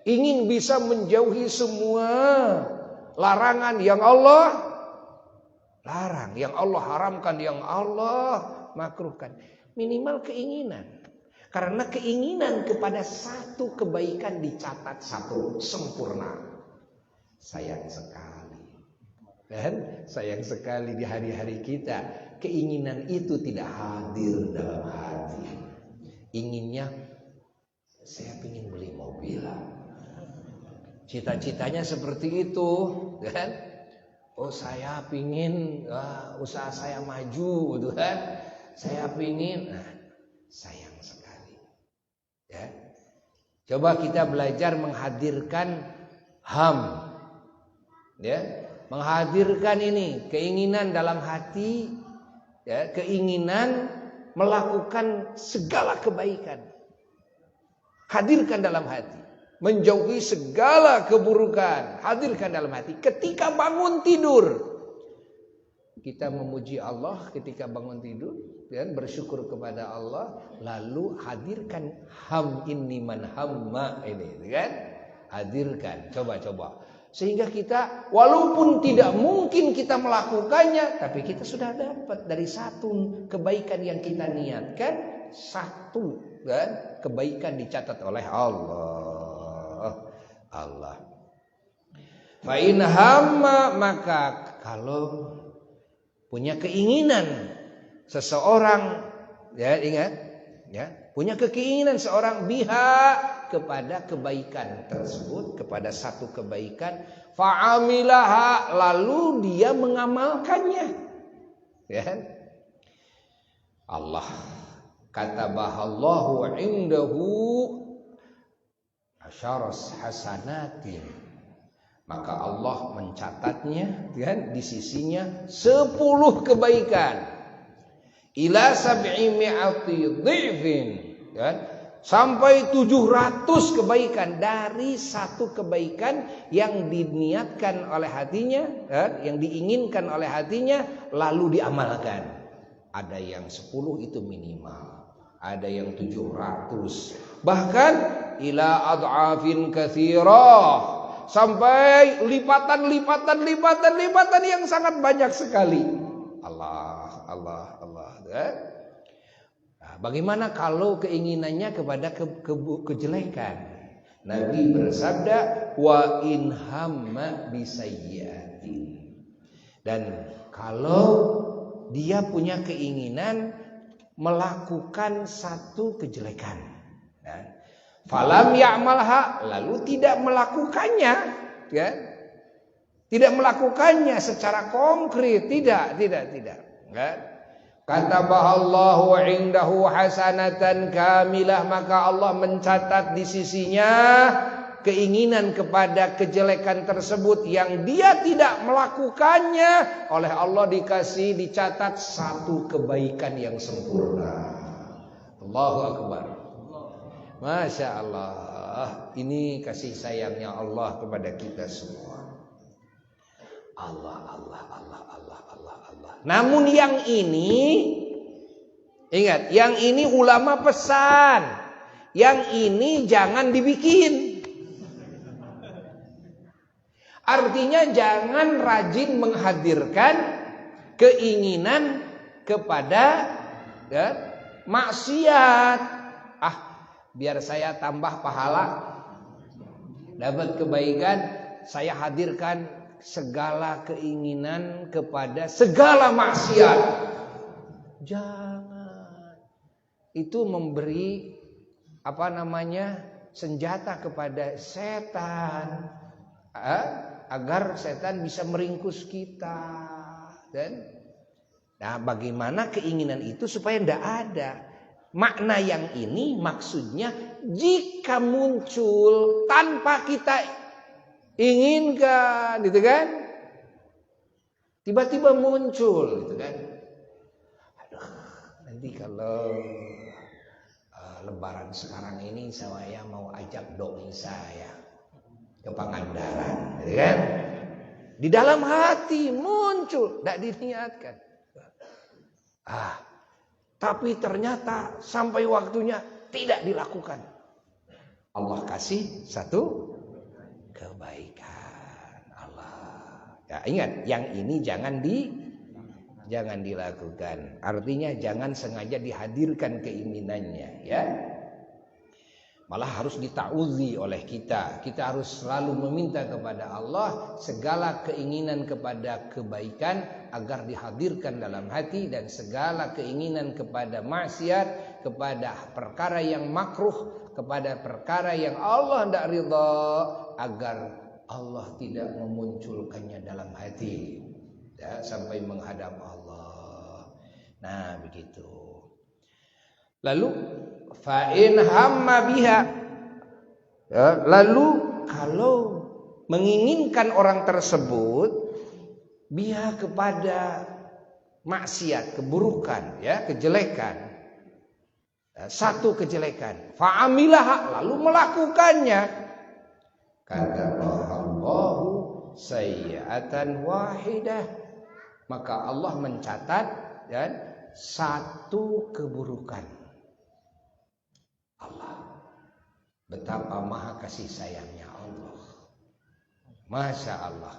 Ingin bisa menjauhi semua larangan yang Allah larang, yang Allah haramkan, yang Allah makruhkan. Minimal keinginan. Karena keinginan kepada satu kebaikan dicatat satu sempurna. Sayang sekali. Dan sayang sekali di hari-hari kita keinginan itu tidak hadir dalam hati. Inginnya saya ingin beli mobil. Cita-citanya seperti itu, kan? Oh saya pingin usaha saya maju, gitu kan? Saya pingin, sayang sekali. Ya, coba kita belajar menghadirkan ham, ya, menghadirkan ini keinginan dalam hati, ya, keinginan melakukan segala kebaikan, hadirkan dalam hati. Menjauhi segala keburukan, hadirkan dalam hati. Ketika bangun tidur, kita memuji Allah ketika bangun tidur, dan bersyukur kepada Allah. Lalu hadirkan ham inni man hamma ini, kan? Hadirkan, coba-coba. Sehingga kita walaupun tidak mungkin kita melakukannya, tapi kita sudah dapat dari satu kebaikan yang kita niatkan, satu, kan? Kebaikan dicatat oleh Allah. Fa in hamma, maka kalau punya keinginan seseorang, ya ingat, ya, punya keinginan seorang biha kepada kebaikan tersebut, kepada satu kebaikan, fa'amilaha, lalu dia mengamalkannya, ya. Allah katabahallahu indahu asyaras hasanatin, maka Allah mencatatnya, kan, di sisinya 10 kebaikan ila sab'i mi'ati dhifin, kan, sampai 700 kebaikan dari satu kebaikan yang diniatkan oleh hatinya, yang diinginkan oleh hatinya lalu diamalkan. Ada yang 10 itu minimal, ada yang 700, bahkan ila ad'afin katsirah, sampai lipatan yang sangat banyak sekali. Allah. Nah, bagaimana kalau keinginannya kepada kejelekan? Nabi bersabda, wa in hamma bisayyi'atin. Dan kalau dia punya keinginan melakukan satu kejelekan, falam ya'malha, lalu tidak melakukannya, ya. Tidak melakukannya secara konkret, tidak. Ya. Katabahallahu indahu hasanatan kamilah, maka Allah mencatat di sisinya keinginan kepada kejelekan tersebut yang dia tidak melakukannya, oleh Allah dicatat satu kebaikan yang sempurna. Allahu Akbar. Masya Allah, ini kasih sayangnya Allah kepada kita semua. Allah. Namun yang ini, ingat, yang ini ulama pesan, yang ini jangan dibikin. Artinya jangan rajin menghadirkan keinginan kepada maksiat. Biar saya tambah pahala, dapat kebaikan, saya hadirkan segala keinginan kepada segala maksiat. Jangan. Itu memberi senjata kepada setan, agar setan bisa meringkus kita. Nah, bagaimana keinginan itu supaya tidak ada? Makna yang ini maksudnya jika muncul tanpa kita inginkan, gitu kan? Tiba-tiba muncul, gitu kan? Aduh, nanti kalau Lebaran sekarang ini saya mau ajak doi saya ke Pangandaran, gitu kan? Di dalam hati muncul, tidak diniatkan. Tapi ternyata sampai waktunya tidak dilakukan. Allah kasih satu kebaikan. Allah. Ya, ingat, yang ini jangan dilakukan. Artinya jangan sengaja dihadirkan keinginannya, ya. Malah harus dita'udzi oleh kita. Kita harus selalu meminta kepada Allah segala keinginan kepada kebaikan agar dihadirkan dalam hati, dan segala keinginan kepada maksiat, kepada perkara yang makruh, kepada perkara yang Allah tidak ridha, agar Allah tidak memunculkannya dalam hati, ya, sampai menghadap Allah. Nah, begitu. Lalu fa'in hamma biha, ya, lalu kalau menginginkan orang tersebut biha kepada maksiat, keburukan, ya, kejelekan, satu kejelekan, fa'amilaha, lalu melakukannya, kataballahu sayyi'atan wahidah, maka Allah mencatat, ya, satu keburukan. Allah, betapa maha kasih sayangnya Allah. Masya Allah.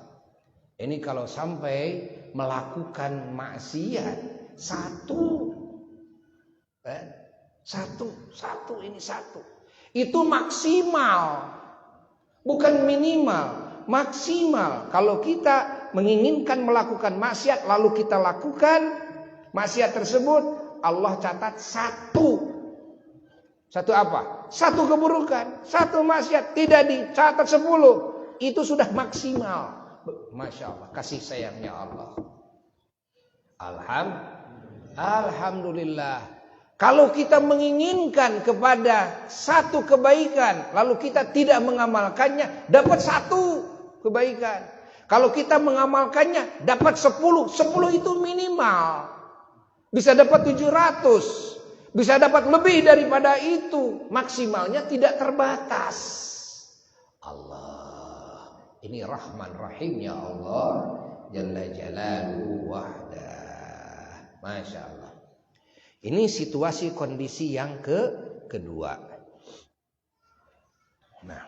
Ini kalau sampai melakukan maksiat satu, ini satu, itu maksimal, bukan minimal, maksimal. Kalau kita menginginkan melakukan maksiat lalu kita lakukan maksiat tersebut, Allah catat satu apa? Satu keburukan, satu maksiat, tidak dicatat 10. Itu sudah maksimal. Masya Allah, kasih sayangnya Allah. Alhamdulillah. Kalau kita menginginkan kepada satu kebaikan, lalu kita tidak mengamalkannya, dapat satu kebaikan. Kalau kita mengamalkannya, dapat 10. 10 itu minimal. Bisa dapat 700. Bisa dapat lebih daripada itu. Maksimalnya tidak terbatas. Allah. Ini Rahman Rahimnya Allah. Jalla Jalaluhu wahdah. Masya Allah. Ini situasi kondisi yang kedua. Nah,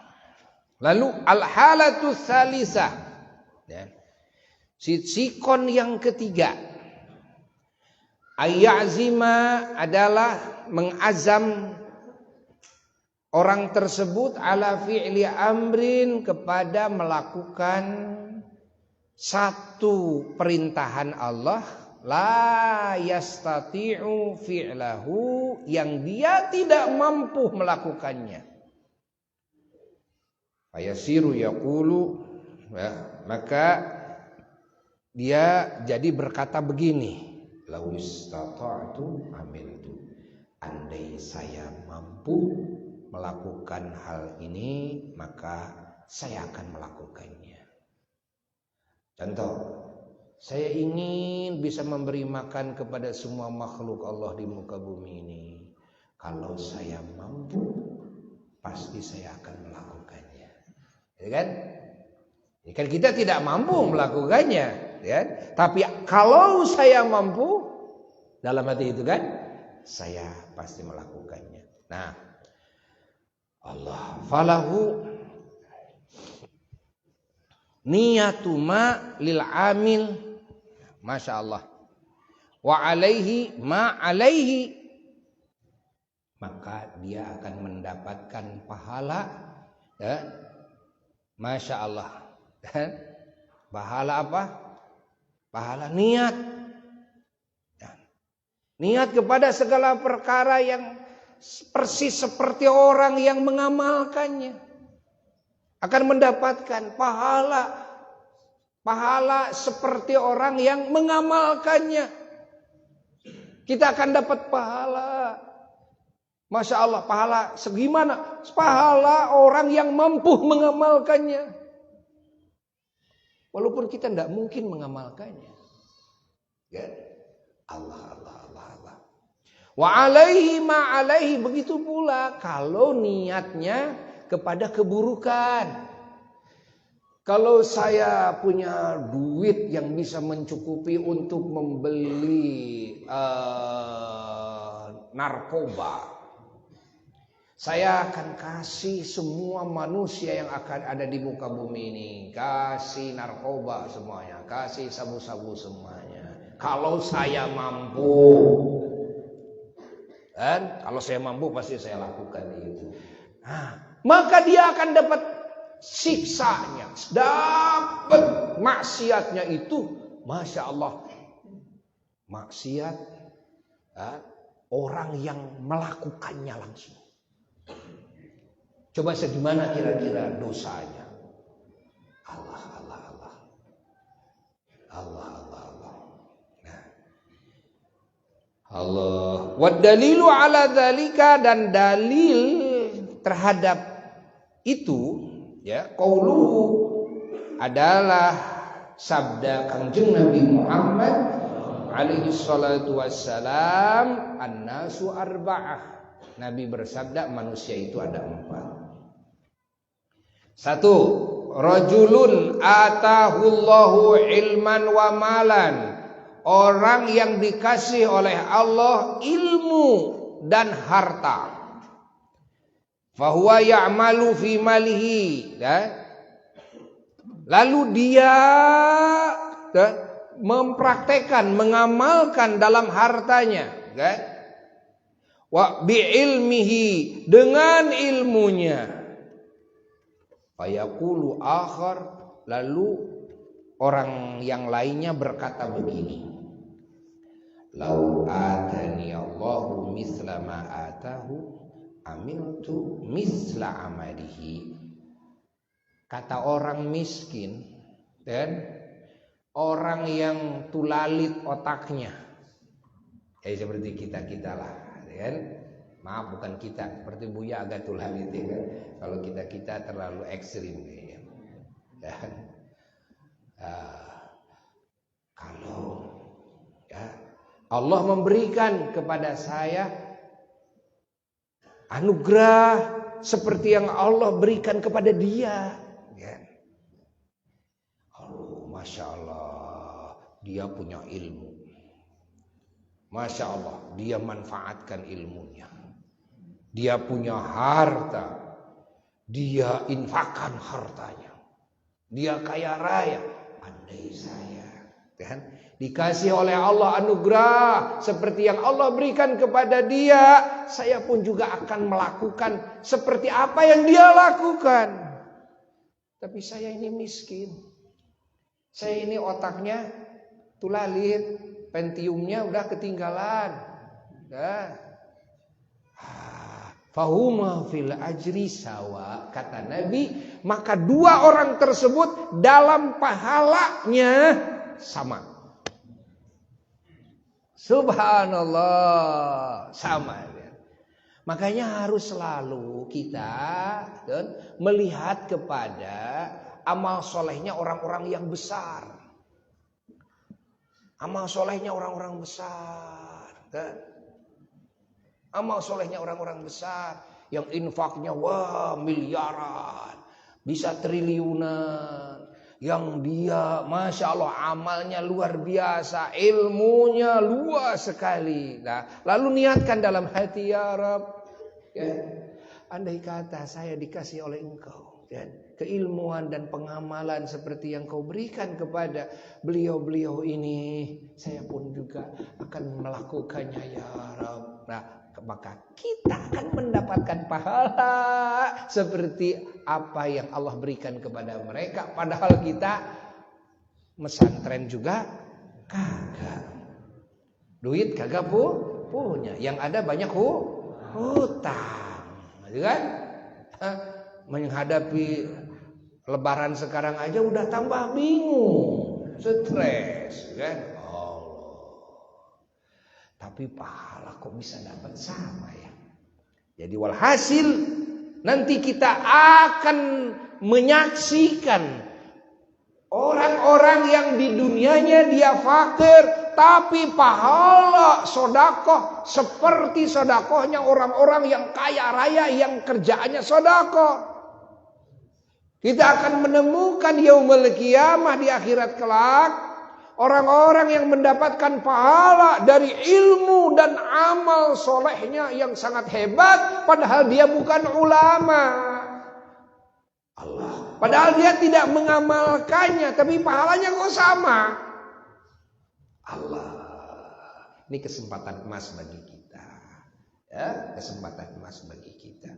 lalu al-halatu tsalisah. Ya. Sikon yang ketiga. Ayyazima adalah mengazam orang tersebut ala fi'li amrin kepada melakukan satu perintahan Allah la yastati'u fi'lahu yang dia tidak mampu melakukannya. Fayasiru yaqulu, ya, maka dia jadi berkata begini, lau istata'tu amiltu, andai saya mampu melakukan hal ini maka saya akan melakukannya. Contoh, saya ingin bisa memberi makan kepada semua makhluk Allah di muka bumi ini. Kalau saya mampu, pasti saya akan melakukannya. Ya kan? Ya kan kita tidak mampu melakukannya, ya. Tapi kalau saya mampu, dalam hati itu kan, saya pasti melakukannya. Nah, Allah falahu niyatuma lil amil, masya Allah, wa alaihi ma alaihi, maka dia akan mendapatkan pahala, ya, masya Allah. Pahala apa? Pahala niat, ya. Niat kepada segala perkara yang persis seperti orang yang mengamalkannya akan mendapatkan pahala seperti orang yang mengamalkannya. Kita akan dapat pahala, masya Allah. Pahala segimana? Pahala orang yang mampu mengamalkannya, walaupun kita tidak mungkin mengamalkannya. Ya. Allah. Wa alaihi ma alaihi, begitu pula kalau niatnya kepada keburukan. Kalau saya punya duit yang bisa mencukupi untuk membeli narkoba, saya akan kasih semua manusia yang akan ada di muka bumi ini, kasih narkoba semuanya, kasih sabu-sabu semuanya. Kalau saya mampu, dan kalau saya mampu pasti saya lakukan itu. Nah, maka dia akan dapat siksanya, dapat maksiatnya itu, masya Allah, maksiat orang yang melakukannya langsung. Coba segimana kira-kira dosanya? Allah. Wa dalilu ala dzalika, dan dalil terhadap itu, ya, qauluhu adalah sabda Kangjeng Nabi Muhammad alaihi salatu wassalam, an-nasu arba'ah. Nabi bersabda manusia itu ada 4. 1, rajulun atahullahu ilman wa malan, orang yang dikasih oleh Allah ilmu dan harta. Fahuwa ya'malu fi malihi, lalu dia mempraktekkan, mengamalkan dalam hartanya, wa bi ilmihi, dengan ilmunya. Fayaqulu akhar, lalu orang yang lainnya berkata begini, lau atani Allahu misla ma atahu amiltu misla amalihi. Kata orang miskin dan orang yang tulalit otaknya, seperti kita lah, kan? Maaf, bukan kita, seperti Buya agak tulalit, kan? Kalau kita terlalu ekstrim, kan? Dan kalau Allah memberikan kepada saya anugerah seperti yang Allah berikan kepada dia. Ya. Masya Allah, dia punya ilmu. Masya Allah, dia manfaatkan ilmunya. Dia punya harta, dia infakkan hartanya. Dia kaya raya. Andai saya kan dikasih oleh Allah anugerah seperti yang Allah berikan kepada dia, saya pun juga akan melakukan seperti apa yang dia lakukan. Tapi saya ini miskin. Saya ini otaknya tulalit, pentiumnya udah ketinggalan. Fahuma fil ajri sawa, kata Nabi, maka dua orang tersebut dalam pahalanya sama. Subhanallah, sama. Makanya harus selalu kita melihat kepada amal solehnya orang-orang yang besar. Amal solehnya orang-orang besar, kan? Amal solehnya orang-orang besar yang infaknya wah miliaran, bisa triliunan, yang dia masya Allah amalnya luar biasa, ilmunya luas sekali. Nah, lalu niatkan dalam hati, ya Rabb, ya, andai kata saya dikasih oleh Engkau ya, keilmuan dan pengamalan seperti yang Kau berikan kepada beliau-beliau ini, saya pun juga akan melakukannya, ya Rabb. Nah, maka kita akan mendapatkan pahala seperti apa yang Allah berikan kepada mereka. Padahal kita mesantren juga kagak, duit kagak punya, yang ada banyak hutang, kan? Menghadapi Lebaran sekarang aja udah tambah bingung, stres, kan? Tapi pahala kok bisa dapat sama ya. Jadi walhasil nanti kita akan menyaksikan orang-orang yang di dunianya dia fakir, tapi pahala sodakoh seperti sodakohnya orang-orang yang kaya raya yang kerjaannya sodakoh. Kita akan menemukan yaumul qiyamah di akhirat kelak orang-orang yang mendapatkan pahala dari ilmu dan amal solehnya yang sangat hebat, padahal dia bukan ulama. Allah. Padahal dia tidak mengamalkannya, tapi pahalanya kok sama. Allah. Ini kesempatan emas bagi kita. Ya, kesempatan emas bagi kita.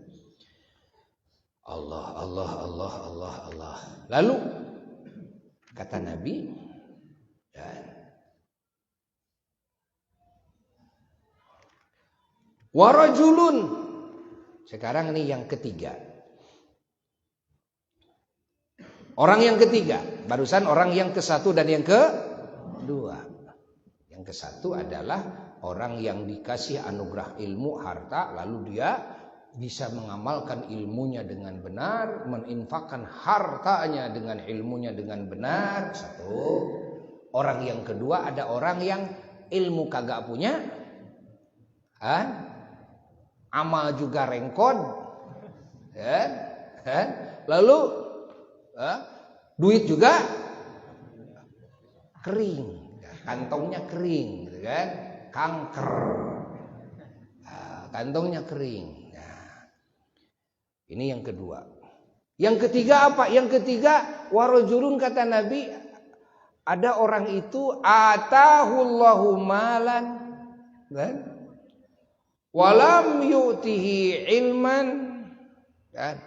Allah, Allah, Allah, Allah, Allah. Lalu kata Nabi, warajulun. Sekarang ini yang ketiga. Orang yang ketiga. Barusan orang yang ke-1 dan yang ke-2. Yang ke-1 adalah orang yang dikasih anugerah ilmu, harta, lalu dia bisa mengamalkan ilmunya dengan benar, meninfakkan hartanya dengan ilmunya dengan benar. Satu. Orang yang kedua ada orang yang ilmu kagak punya, amal juga rengkod, lalu duit juga kering, kantongnya kering, gitu kan? Kanker, kantongnya kering. Nah, ini yang kedua. Yang ketiga apa? Yang ketiga warajulun, kata Nabi, ada orang itu atahullahu malan, kan? Walam yu'tihi ilman, kan?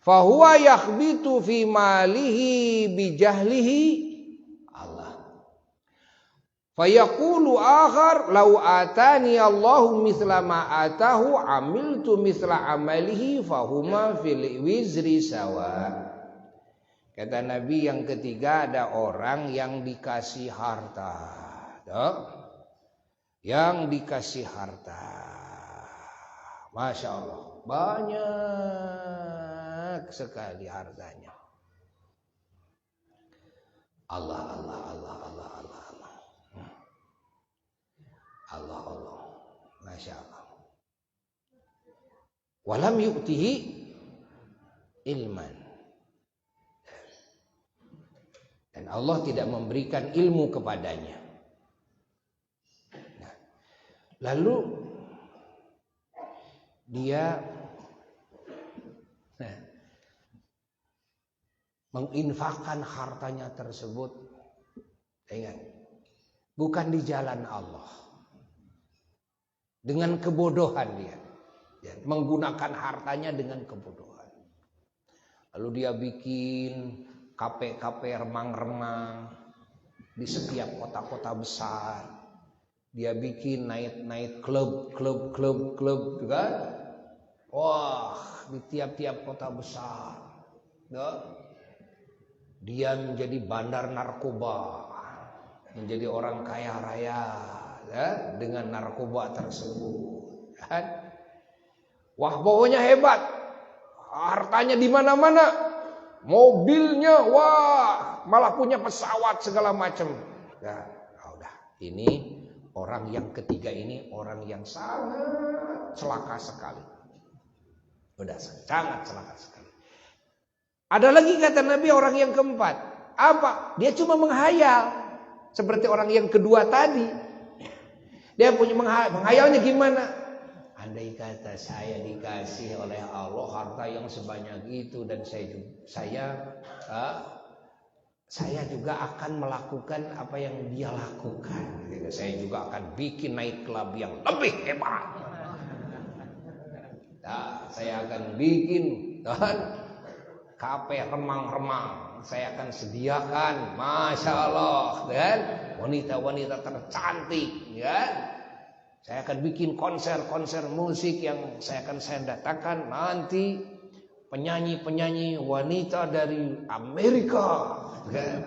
Fahuwa yakhbitu fi malihi bijahlihi. Allah. Fayaqulu akhar law atani Allahu mithla ma atahu amiltu mithla amalihi fahuma fil wizri sawa. Kata Nabi yang ketiga ada orang yang dikasih harta. Yang dikasih harta. Masya Allah. Banyak sekali hartanya. Allah, Allah, Allah, Allah, Allah, Allah. Allah, Allah. Masya Allah. walam yu'tihi ilman. Dan Allah tidak memberikan ilmu kepadanya. Nah, lalu dia menginfakkan hartanya tersebut, ingat, bukan di jalan Allah, dengan kebodohan dia, menggunakan hartanya dengan kebodohan. Lalu dia bikin kafe-kafe remang-remang di setiap kota-kota besar. Dia bikin night klub juga. Wah, di tiap-tiap kota besar. Dia menjadi bandar narkoba, menjadi orang kaya raya dengan narkoba tersebut. Wah, pokoknya hebat. Hartanya di mana-mana. Mobilnya, wah, malah punya pesawat segala macam. Ya, udah. Ini orang yang ketiga ini orang yang sangat celaka sekali. Udah sangat celaka sekali. Ada lagi kata Nabi orang yang keempat. Apa? Dia cuma menghayal. Seperti orang yang kedua tadi. Dia punya menghayalnya gimana? Andai kata saya dikasih oleh Allah harta yang sebanyak itu dan saya juga akan melakukan apa yang dia lakukan. Saya juga akan bikin night club yang lebih hebat. Nah, saya akan bikin kafe remang-remang. Saya akan sediakan, masya Allah, kan? Wanita-wanita tercantik, kan? Saya akan bikin konser-konser musik yang saya datangkan nanti penyanyi-penyanyi wanita dari Amerika, kan?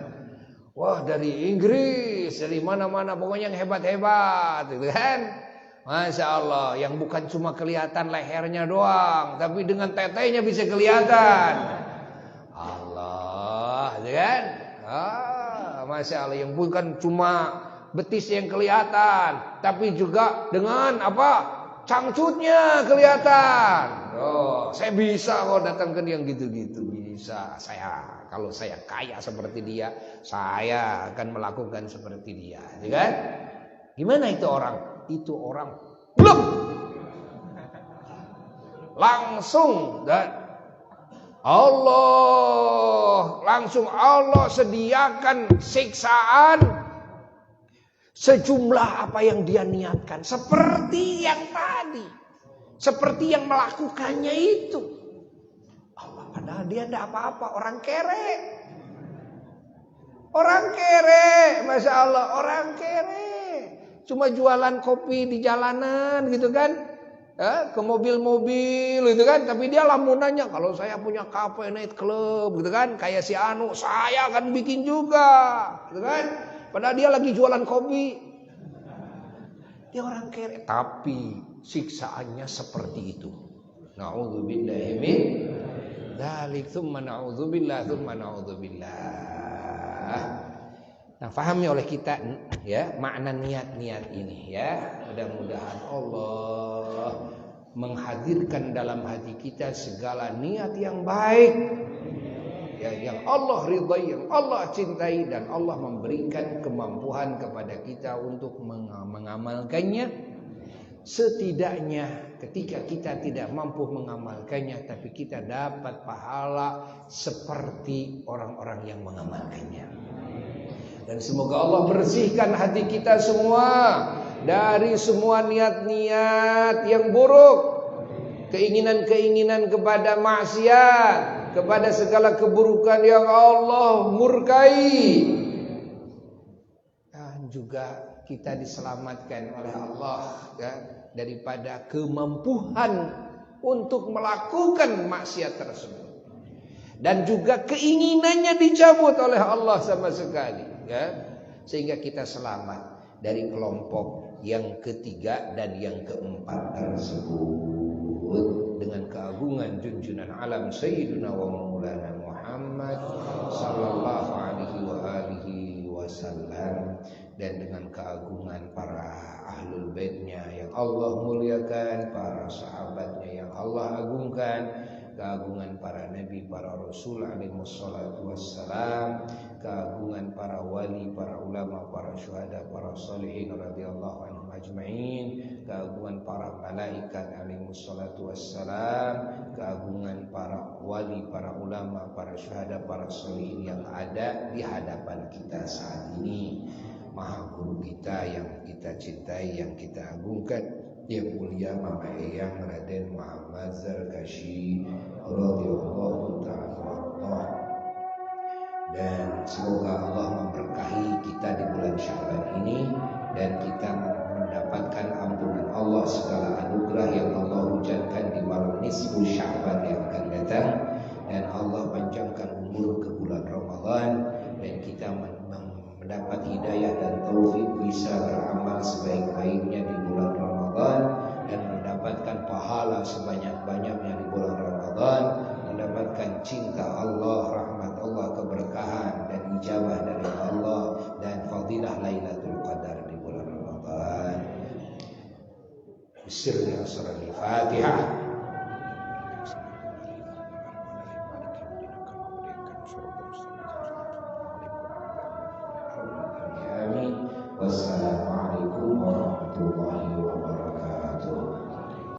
Wah, dari Inggris, dari mana-mana, pokoknya yang hebat-hebat, gitu kan? Masya Allah, yang bukan cuma kelihatan lehernya doang, tapi dengan tetenya bisa kelihatan. Allah, gitu kan? Masya Allah, yang bukan cuma betis yang kelihatan, tapi juga dengan apa? Cangcutnya kelihatan. Oh, saya bisa kok datangkan yang gitu-gitu, bisa. Kalau saya kaya seperti dia, saya akan melakukan seperti dia, ya kan? Gimana itu orang? Itu orang blok. Langsung Allah sediakan siksaan sejumlah apa yang dia niatkan. Seperti yang tadi. Seperti yang melakukannya itu. Allah, padahal dia tidak apa-apa. Orang kere. Masya Allah. Orang kere. Cuma jualan kopi di jalanan gitu kan. Ke mobil-mobil gitu kan. Tapi dia lamunannya. Kalau saya punya cafe night club gitu kan. Kayak si Anu. Saya akan bikin juga. Gitu kan. Padahal dia lagi jualan kopi. Dia orang kere. Tapi siksaannya seperti itu. Na'udzubillahi min dzalik. Tsumma na'udzubillah. Nah, fahami oleh kita ya makna niat-niat ini ya. Mudah-mudahan Allah menghadirkan dalam hati kita segala niat yang baik. Ya, yang Allah ridai, yang Allah cintai, dan Allah memberikan kemampuan kepada kita untuk mengamalkannya. Setidaknya ketika kita tidak mampu mengamalkannya, tapi kita dapat pahala seperti orang-orang yang mengamalkannya. Dan semoga Allah bersihkan hati kita semua dari semua niat-niat yang buruk, keinginan-keinginan kepada maksiat, kepada segala keburukan yang Allah murkai. Dan juga kita diselamatkan oleh Allah ya, daripada kemampuan untuk melakukan maksiat tersebut. Dan juga keinginannya dicabut oleh Allah sama sekali ya. Sehingga kita selamat dari kelompok yang ketiga dan yang keempat tersebut. Dengan keagungan junjunan alam Sayyidina wa Maulana Muhammad sallallahu alaihi wa alihi wasallam, dan dengan keagungan para ahlul baitnya yang Allah muliakan, para sahabatnya yang Allah agungkan, keagungan para nabi, para rasul alaihi wassalatu wassalam, keagungan para wali, para ulama, para syuhada, para salihin radhiyallahu anhum ajma'in, keagungan para malaikat alaihi wassalatu wassalam, keagungan para wali, para ulama, para syuhada, para salihin yang ada di hadapan kita saat ini. Maha guru kita yang kita cintai, yang kita agungkan, yang mulia Mama Eyang Raden Muhammad Zarkashi radhiyallahu ta'ala. Dan semoga Allah memberkahi kita di bulan Sya'ban ini, dan kita mendapatkan ampunan Allah, segala anugerah yang Allah hujankan di malam nisfu Sya'ban yang akan datang, dan Allah panjangkan umur ke bulan Ramadan, dan kita mendapat hidayah dan taufik bisa beramal sebaik-baiknya di bulan Ramadan, dan mendapatkan pahala sebanyak-banyaknya di bulan Ramadan, mendapatkan cinta Allah, rahmat Allah, keberkahan dan ijabah dari Allah, dan fadilah Lailatul Qadar di bulan Ramadan. Bismillahirrahmanirrahim. Fatihah.